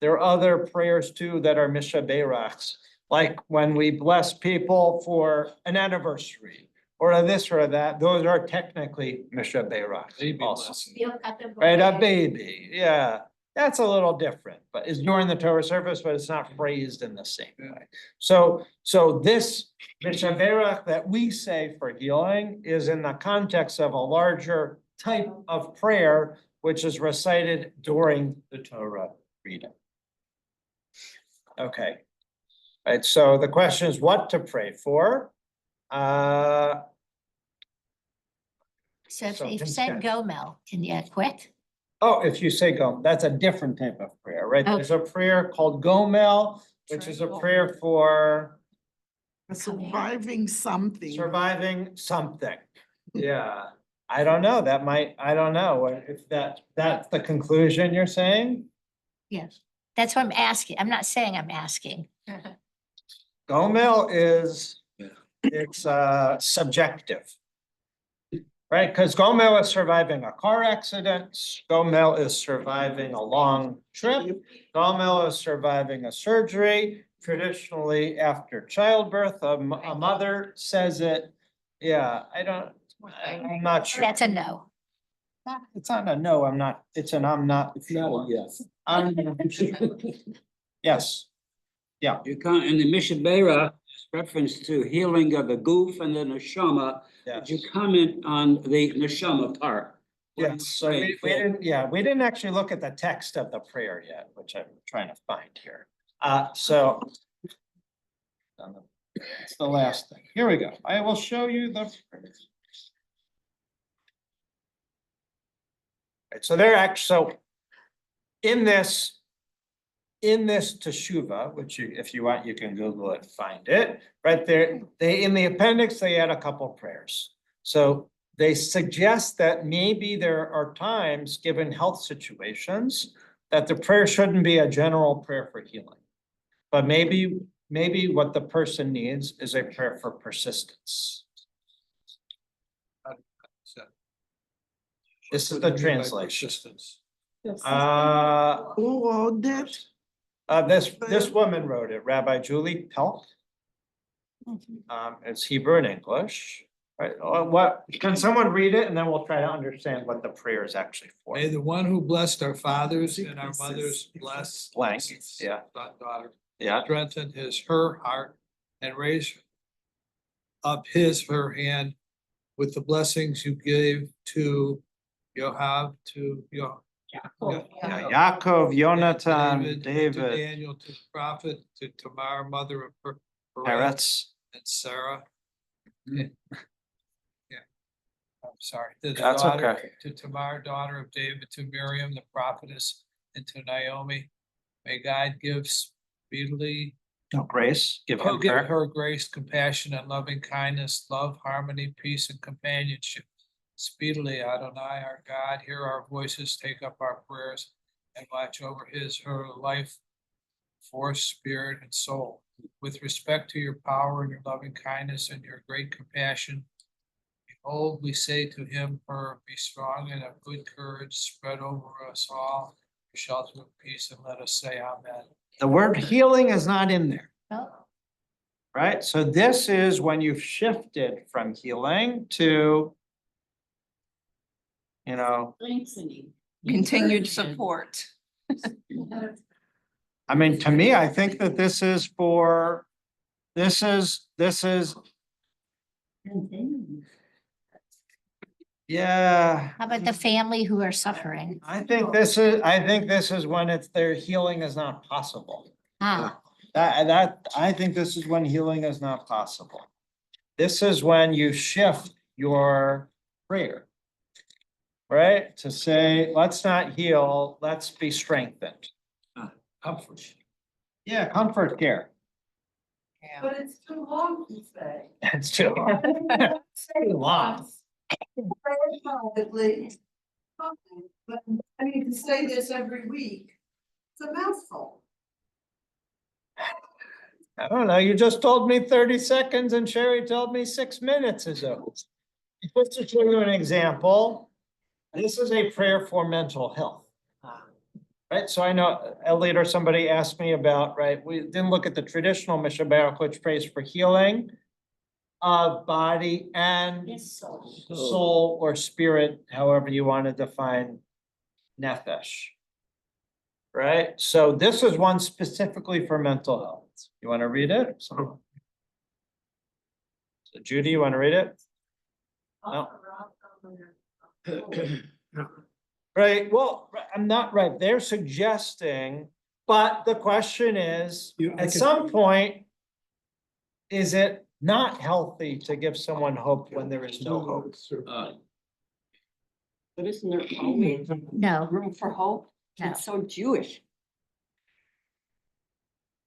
There are other prayers too that are Mishaberachs, like when we bless people for an anniversary or a this or that, those are technically Mishaberachs Baby also. blessing. Right, a baby, yeah, that's a little different, but it's during the Torah service, but it's not phrased in the same way. So this Mishaberach that we say for healing is in the context of a larger type of prayer, which is recited during the Torah reading. Okay. Right, so the question is what to pray for. So if So they've Tim said said- Gomel, can you quit? Oh, if you say go, that's a different type of prayer, right? Okay. There's a prayer called Gomel, which is a prayer for Surviving something. surviving something. Yeah, I don't know, I don't know if that's the conclusion you're saying? Yes. That's what I'm asking. I'm not saying I'm asking. Gomel is, it's subjective. Right, because Gomel is surviving a car accident, Gomel is surviving a long trip, Gomel is surviving a surgery. Traditionally, after childbirth, a mother says it. Yeah, I'm not sure. That's a no. It's not a no, I'm not, it's an I'm not. It's not a yes. Yes, yeah. You can't, in the Mishabera, reference to healing of the goof and the neshama. Would you comment on the neshama part? Yes, so we didn't actually look at the text of the prayer yet, which I'm trying to find here. So. It's the last thing. Here we go. I will show you the. Right, so they're actually, so in this teshuva, which you, if you want, you can Google it, find it, right there. They, in the appendix, they add a couple prayers. So they suggest that maybe there are times, given health situations, that the prayer shouldn't be a general prayer for healing. But maybe what the person needs is a prayer for persistence. This is the translation. Who wrote it? This woman wrote it, Rabbi Julie Pelt. It's Hebrew and English, right? What, can someone read it and then we'll try to understand what the prayer is actually for? May the one who blessed our fathers and our mothers bless. Blank, yeah. Daughter. Yeah. Strengthen her heart and raise up her hand with the blessings you gave to Yoav, to Yaakov, Yonatan, David, to David, Daniel, to the prophet, to Tamar, mother of Peretz. and Sarah. Yeah. I'm sorry. To the That's daughter- okay. To Tamar, daughter of David, to Miriam, the prophetess, and to Naomi. May God give speedily. No, grace, give him Give her. her grace, compassion, and loving kindness, love, harmony, peace, and companionship. Speedily, Adonai, our God, hear our voices, take up our prayers, and watch over her life, force, spirit, and soul. With respect to your power and your loving kindness and your great compassion, behold, we say to him, her, be strong and of good courage, spread over us all your shelter of peace, and let us say amen. The word healing is not in there. No. Right, so this is when you've shifted from healing to, you know, Strengthening. Continued support. I mean, to me, I think that this is for, this is, yeah. How about the family who are suffering? I think this is when it's their healing is not possible. Ah, I think this is when healing is not possible. This is when you shift your prayer. Right, to say, let's not heal, let's be strengthened. Comfort. Yeah, comfort care. But it's too long to say. It's too long. Too long. Privately, but I mean, to say this every week, it's a mouthful. I don't know, you just told me 30 seconds and Sherry told me 6 minutes ago. Just to show you an example, this is a prayer for mental health. Right, so I know Elliot or somebody asked me about, right, we didn't look at the traditional Mishabara, which prays for healing of body and soul or spirit, however you want to define nefesh. Right, so this is one specifically for mental health. You want to read it? So Judy, you want to read it? No. Right, well, I'm not right, they're suggesting, but the question is, at some point, is it not healthy to give someone hope when there is no hope? But isn't there always no, room for hope? No. It's so Jewish.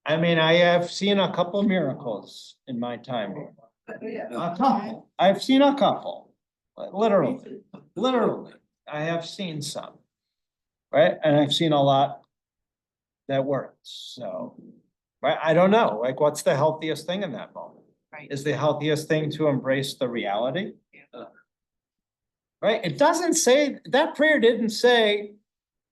I mean, I have seen a couple miracles in my time here. A couple, I've seen a couple, literally, I have seen some. Right, and I've seen a lot that works, so. Right, I don't know, like, what's the healthiest thing in that moment? Right. Is the healthiest thing to embrace the reality? Right, it doesn't say, that prayer didn't say,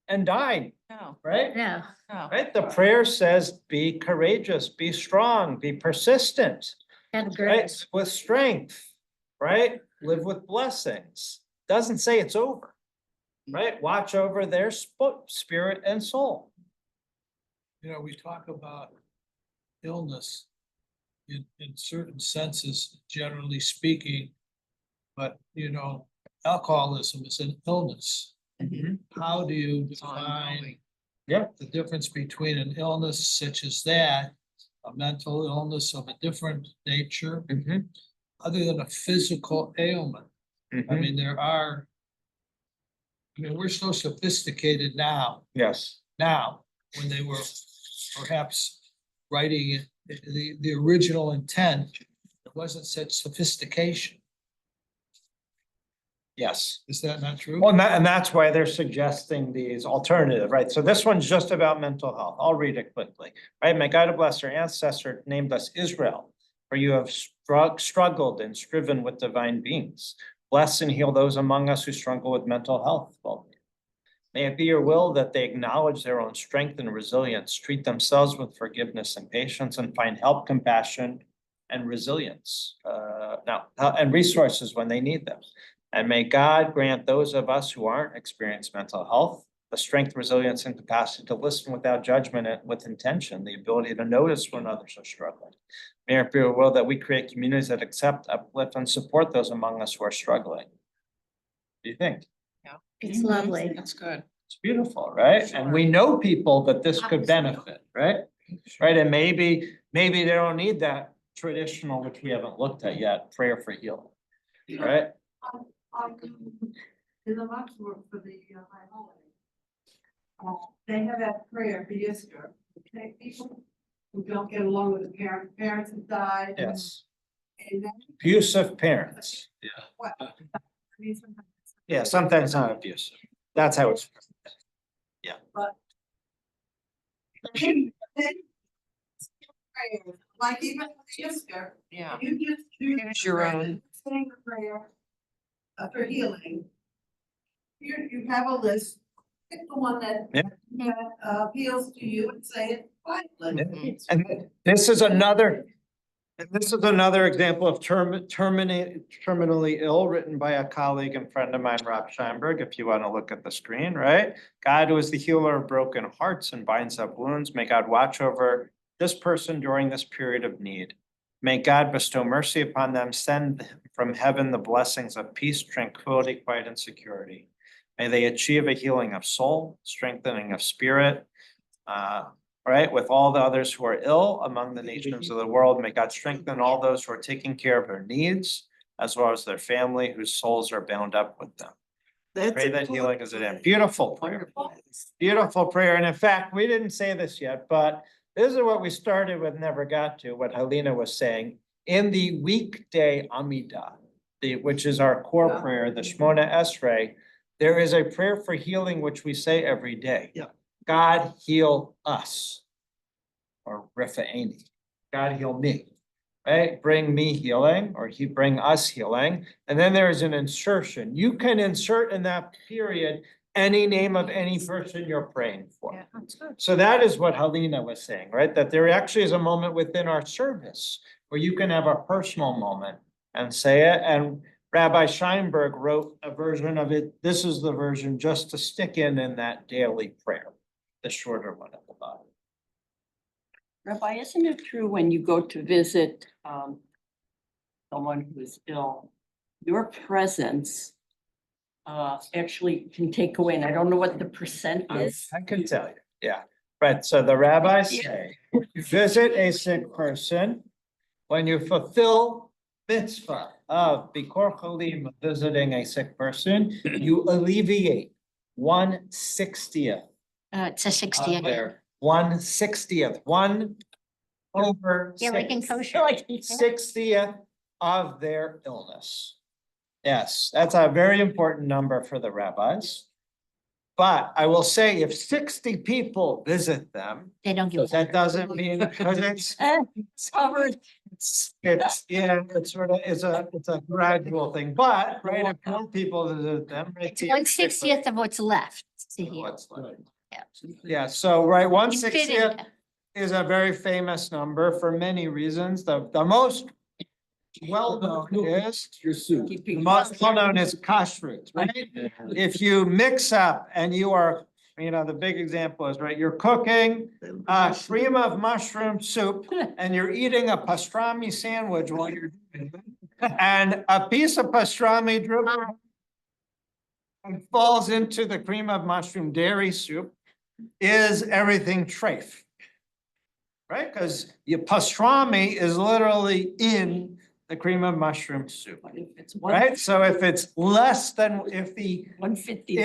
and die, No, right? Yeah. no. Right, the prayer says, be courageous, be strong, be persistent, Have right, grace. with strength, right? Live with blessings, doesn't say it's over. Right, watch over their spirit and soul. You know, we talk about illness in certain senses, generally speaking. But, you know, alcoholism is an illness. How do you define Yeah. the difference between an illness such as that, a mental illness of a different nature, other than a physical ailment? I mean, we're so sophisticated now. Yes. Now, when they were perhaps writing it, the original intent, it wasn't such sophistication. Yes. Is that not true? Well, and that's why they're suggesting these alternative, right? So this one's just about mental health. I'll read it quickly, right? May God bless our ancestor named us Israel, for you have struggled and striven with divine beings. Bless and heal those among us who struggle with mental health. May it be your will that they acknowledge their own strength and resilience, treat themselves with forgiveness and patience, and find help, compassion, and resilience, and resources when they need them. And may God grant those of us who aren't experiencing mental health the strength, resilience, and capacity to listen without judgment and with intention, the ability to notice when others are struggling. May it be your will that we create communities that accept, uplift, and support those among us who are struggling. What do you think? It's lovely. That's good. It's beautiful, right? And we know people that this could benefit, right? Right, and maybe they don't need that traditional, which we haven't looked at yet, prayer for healing, right? In the Luxembourg for the high holiday. They have that prayer for Easter, okay, people who don't get along with the parents have died. Yes, And then, abusive parents, what? I mean, sometimes- yeah, sometimes not abusive, that's how it's. But. Then, prayer, like even for Easter, Yeah. you just choose. Choose your own. Saying a prayer for healing. Here, you have a list, pick the one that. Yeah. That appeals to you and say it quietly. And this is another example of terminally ill, written by a colleague and friend of mine, Rob Scheinberg, if you want to look at the screen, right? God, who is the healer of broken hearts and binds up wounds, may God watch over this person during this period of need. May God bestow mercy upon them, send from heaven the blessings of peace, tranquility, quiet, and security. May they achieve a healing of soul, strengthening of spirit, right, with all the others who are ill among the nations of the world. May God strengthen all those who are taking care of their needs, as well as their family whose souls are bound up with them. Pray that healing is at hand. Beautiful prayer. Beautiful prayer. And in fact, we didn't say this yet, but this is what we started with, never got to, what Helena was saying. In the weekday Amidah, which is our core prayer, the Shmona Esrei, there is a prayer for healing, which we say every day. Yeah. God heal us, or Rifa'eni. God heal me, right? Bring me healing, or bring us healing. And then there is an insertion. You can insert in that period any name of any person you're praying for. Yeah, that's good. So that is what Helena was saying, right? That there actually is a moment within our service where you can have a personal moment and say it. And Rabbi Scheinberg wrote a version of it. This is the version just to stick in that daily prayer, the shorter one at the bottom. Rabbi, isn't it true when you go to visit someone who is ill, your presence actually can take away, and I don't know what the percent is. I can tell you, yeah. Right, so the rabbis say, you visit a sick person, when you fulfill mitzvah of Bikor Cholim, visiting a sick person, you alleviate 1/60th. It's a 60 of again. their 1/60th, 1 over Yeah, like in 6, kosher. 60th of their illness. Yes, that's a very important number for the rabbis. But I will say if 60 people visit them, They don't give. that doesn't mean, because It's covered. it's, yeah, it's sort of, it's a gradual thing, but, right, if more people visit them. right, It's 1/60th of what's left to hear. What's left. Yeah. Yeah, so, right, one You fit in sixtieth there. is a very famous number for many reasons. The most well-known is, Your suit. the most well-known is kashrut, right? If you mix up and you are, the big example is, right, you're cooking cream of mushroom soup and you're eating a pastrami sandwich while you're doing it. And a piece of pastrami dribbles and falls into the cream of mushroom dairy soup. Is everything treif? Right, because your pastrami is literally in the cream of mushroom soup, It's right? So if it's less than, if the 150.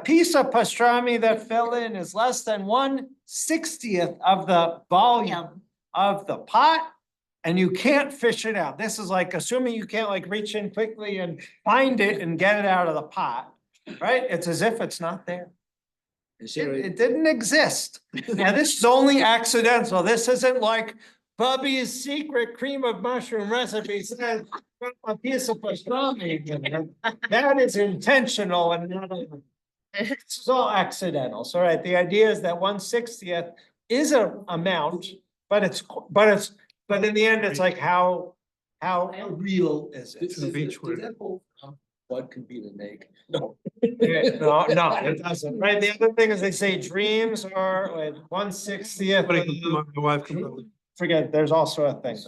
piece of pastrami that fell in is less than 1/60th of the volume of the pot, and you can't fish it out. This is like assuming you can't like reach in quickly and find it and get it out of the pot, right? It's as if it's not there. It didn't exist. Now, this is only accidental. This isn't like Bubby's secret cream of mushroom recipe says a piece of pastrami. That is intentional and not it's all accidental. So, right, the idea is that 1/60th is an amount, but in the end, it's like how real is it? What could be the name? No, it doesn't, right? The other thing is they say dreams are like 1/60th. Forget, there's also a thing.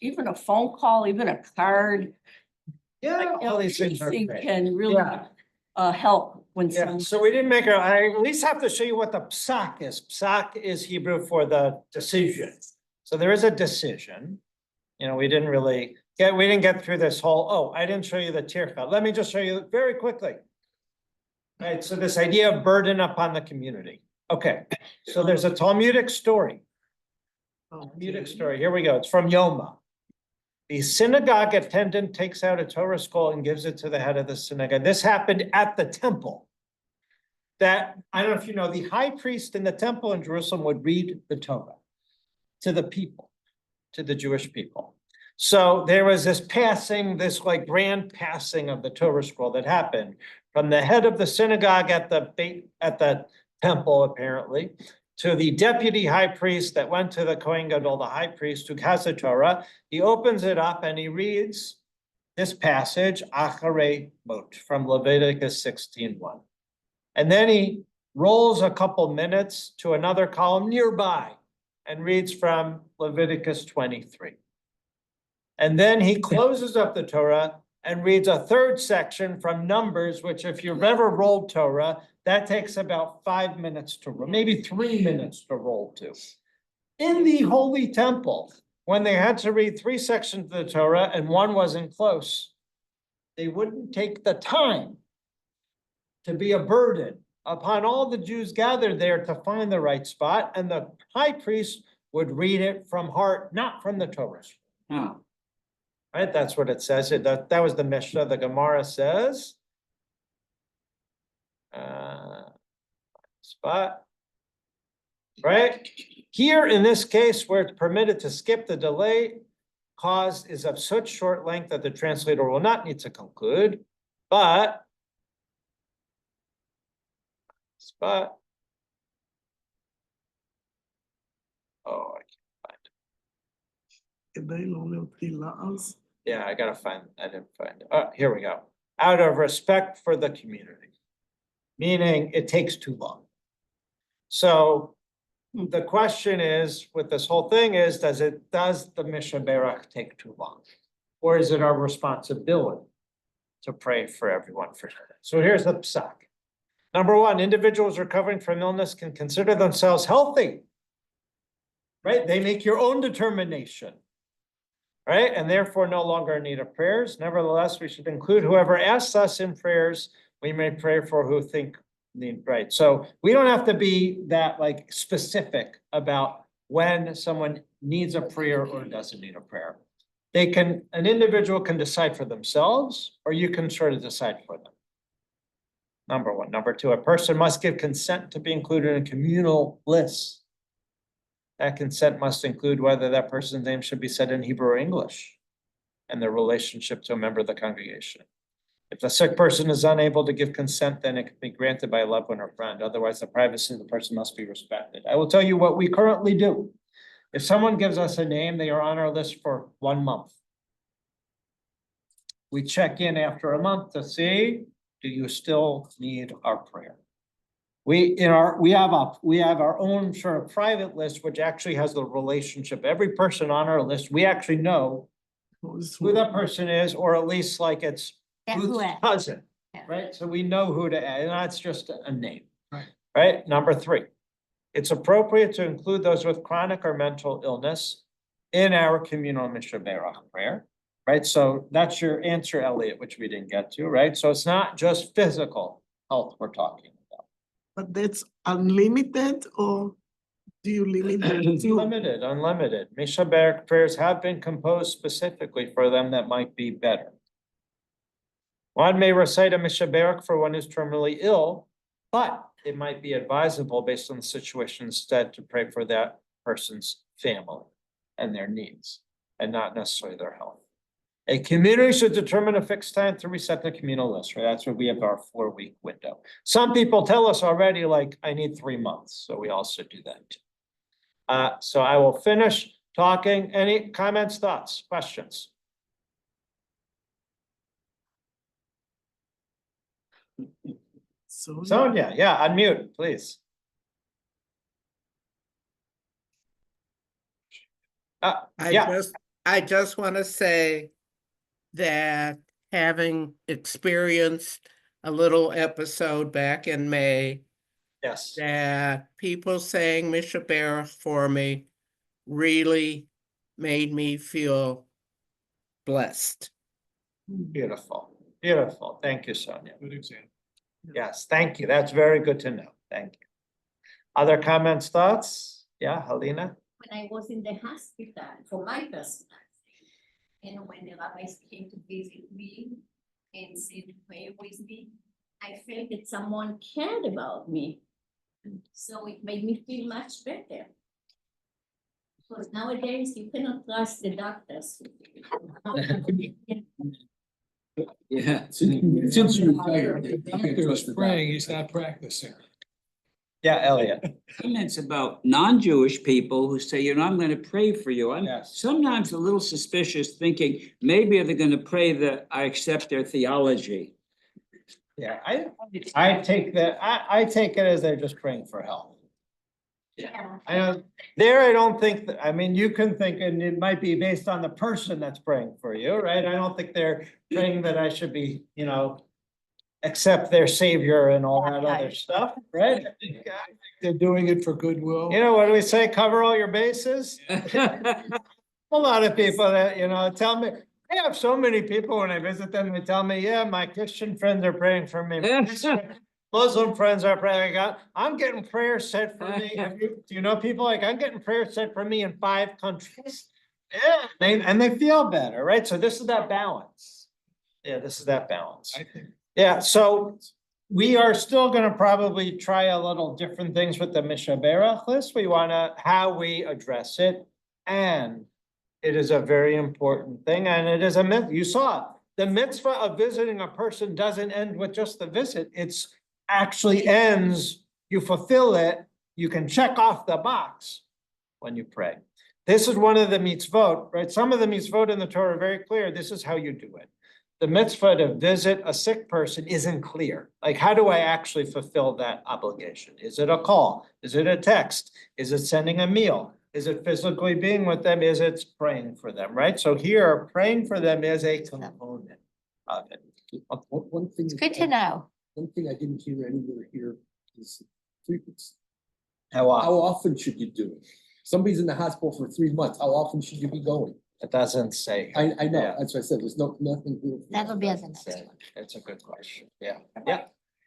Even a phone call, even a card. Yeah, all these things are Anything great. can really Yeah. help when Yeah, someone. so we didn't make I at least have to show you what the psak is. Psak is Hebrew for the decision. So there is a decision. We didn't really we didn't get through this whole, I didn't show you the tircha. Let me just show you very quickly. Right, so this idea of burden upon the community. Okay, so there's a Talmudic story. Here we go. It's from Yoma. The synagogue attendant takes out a Torah scroll and gives it to the head of the synagogue. This happened at the temple. That, I don't know if you know, the high priest in the temple in Jerusalem would read the Torah to the people, to the Jewish people. So there was this like grand passing of the Torah scroll that happened from the head of the synagogue at the temple, apparently, to the deputy high priest that went to the Kohen Gadol, the high priest who has the Torah. He opens it up and he reads this passage, Acharei Mot, from Leviticus 16:1. And then he rolls a couple minutes to another column nearby and reads from Leviticus 23. And then he closes up the Torah and reads a third section from Numbers, which if you've ever rolled Torah, that takes about 5 minutes to roll, maybe 3 minutes to roll to. In the Holy Temple, when they had to read 3 sections of the Torah and one wasn't close, they wouldn't take the time to be a burden upon all the Jews gathered there to find the right spot, and the high priest would read it from heart, not from the Torah. Oh. Right, that's what it says. That was the Mishnah. The Gemara says. Spot. Right, here in this case where it's permitted to skip, the delay caused is of such short length that the translator will not need to conclude, but. Spot. Oh, I can't find it. Yeah, I didn't find it. Oh, here we go. Out of respect for the community, meaning it takes too long. So the question is, with this whole thing is, does the Mishnah Berach take too long? Or is it our responsibility to pray for everyone for sure? So here's the psak. Number one, individuals recovering from illness can consider themselves healthy. Right? They make your own determination. Right? And therefore no longer in need of prayers. Nevertheless, we should include whoever asks us in prayers. We may pray for who think need, right? So we don't have to be that like specific about when someone needs a prayer or doesn't need a prayer. An individual can decide for themselves, or you can sort of decide for them. Number one. Number two, a person must give consent to be included in communal lists. That consent must include whether that person's name should be said in Hebrew or English and their relationship to a member of the congregation. If the sick person is unable to give consent, then it can be granted by a loved one or friend. Otherwise, the privacy of the person must be respected. I will tell you what we currently do. If someone gives us a name, they are on our list for 1 month. We check in after a month to see, do you still need our prayer? We have our own sort of private list, which actually has the relationship. Every person on our list, we actually know who that person is, or at least like it's Yeah, whose who asked? cousin, Yeah. right? So we know who to add, and that's just a name. Right. Right? Number three, it's appropriate to include those with chronic or mental illness in our communal Mishaberach prayer, right? So that's your answer, Elliot, which we didn't get to, right? So it's not just physical health we're talking about. But that's unlimited, or do you limit it to? Unlimited. Mishaberach prayers have been composed specifically for them that might be better. One may recite a Mishaberach for one who's terminally ill, but it might be advisable based on the situation instead to pray for that person's family and their needs, and not necessarily their health. A community should determine a fixed time to reset the communal list, right? That's where we have our 4-week window. Some people tell us already, like, I need 3 months, so we also do that. So I will finish talking. Any comments, thoughts, questions? Sonia, yeah, unmute, please. Yeah. I just want to say that having experienced a little episode back in May, Yes. that people saying Mishaberach for me really made me feel blessed. Beautiful, beautiful. Thank you, Sonia. Good example. Yes, thank you. That's very good to know. Thank you. Other comments, thoughts? Yeah, Helena? When I was in the hospital, for my personal, and when the rabbis came to visit me and said to pray with me, I felt that someone cared about me. So it made me feel much better. Because nowadays you cannot trust the doctors. Yeah. Since you retired. Doctor is praying, he's not practicing. Yeah, Elliot. Comments about non-Jewish people who say, I'm gonna pray for you. I'm Yes. sometimes a little suspicious, thinking maybe they're gonna pray that I accept their theology. Yeah, I take that, I take it as they're just praying for help. Yeah. I don't think that, I mean, you can think, and it might be based on the person that's praying for you, right? I don't think they're praying that I should be, accept their savior and all that other stuff, right? They're doing it for goodwill. What do we say? Cover all your bases? A lot of people that, tell me, I have so many people when I visit them, they tell me, yeah, my Christian friends are praying for me. Muslim friends are praying. I'm getting prayers said for me. Do you know people like, I'm getting prayers said for me in 5 countries? Yeah, and they feel better, right? So this is that balance. Yeah, this is that balance. I think. Yeah, so we are still gonna probably try a little different things with the Mishaberach list. We wanna, how we address it. And it is a very important thing, and it is a myth. You saw it. The mitzvah of visiting a person doesn't end with just the visit. It's actually ends, you fulfill it, you can check off the box when you pray. This is one of the mitzvot, right? Some of the mitzvot in the Torah are very clear. This is how you do it. The mitzvah to visit a sick person isn't clear. Like, how do I actually fulfill that obligation? Is it a call? Is it a text? Is it sending a meal? Is it physically being with them? Is it praying for them, right? So here, praying for them is a component of it. One thing. It's good to know. One thing I didn't hear anywhere here is frequency. How How often? often should you do it? Somebody's in the hospital for 3 months. How often should you be going? It doesn't say. I know, Yeah. that's what I said. There's nothing here. That'll be on the next one. It's a good question. Yeah. Yeah.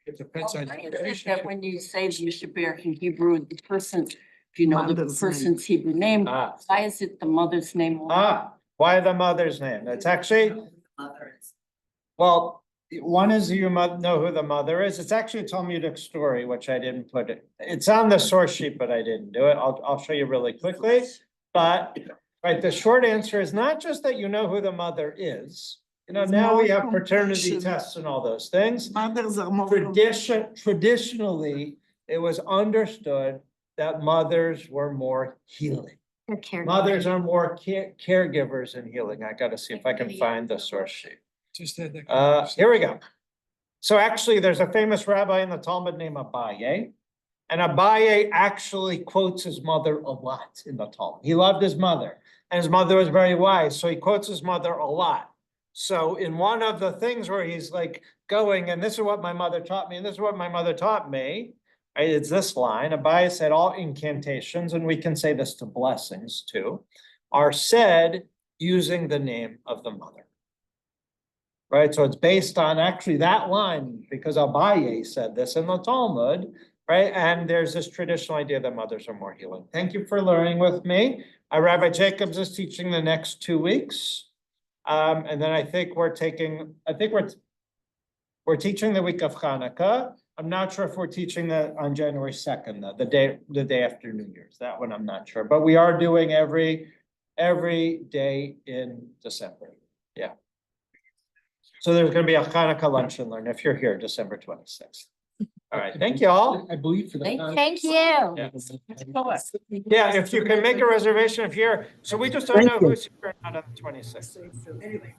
It depends on. Why is it that when you say Mishaberach in Hebrew, the person, if you know the Mother's name. person's Hebrew name, Ah, why is it the mother's name? why the mother's name? It's actually, well, one is you know who the mother is. It's actually a Talmudic story, which I didn't put it. It's on the source sheet, but I didn't do it. I'll show you really quickly. But, right, the short answer is not just that you know who the mother is. You know, now we have paternity tests and all those things. Mothers are more. Traditionally, it was understood that mothers were more healing. They're caregivers. Mothers are more caregivers in healing. I gotta see if I can find the source sheet. Just had that. Here we go. So actually, there's a famous rabbi in the Talmud named Abaye. And Abaye actually quotes his mother a lot in the Talmud. He loved his mother, and his mother was very wise, so he quotes his mother a lot. So in one of the things where he's like going, and this is what my mother taught me, and this is what my mother taught me, right? It's this line. Abaye said all incantations, and we can say this to blessings too, are said using the name of the mother. Right, so it's based on actually that line, because Abaye said this in the Talmud, right? And there's this traditional idea that mothers are more healing. Thank you for learning with me. Rabbi Jacobs is teaching the next 2 weeks. And then I think we're teaching the week of Hanukkah. I'm not sure if we're teaching that on January 2nd, the day after New Year's. That one I'm not sure, but we are doing every day in December. Yeah. So there's going to be a Hanukkah lunch and learn if you're here, December 26th. All right, thank you all. I believe for the. Thank you. Yeah, if you can make a reservation if you're, so we just don't know who's here on the 26th. Anyway.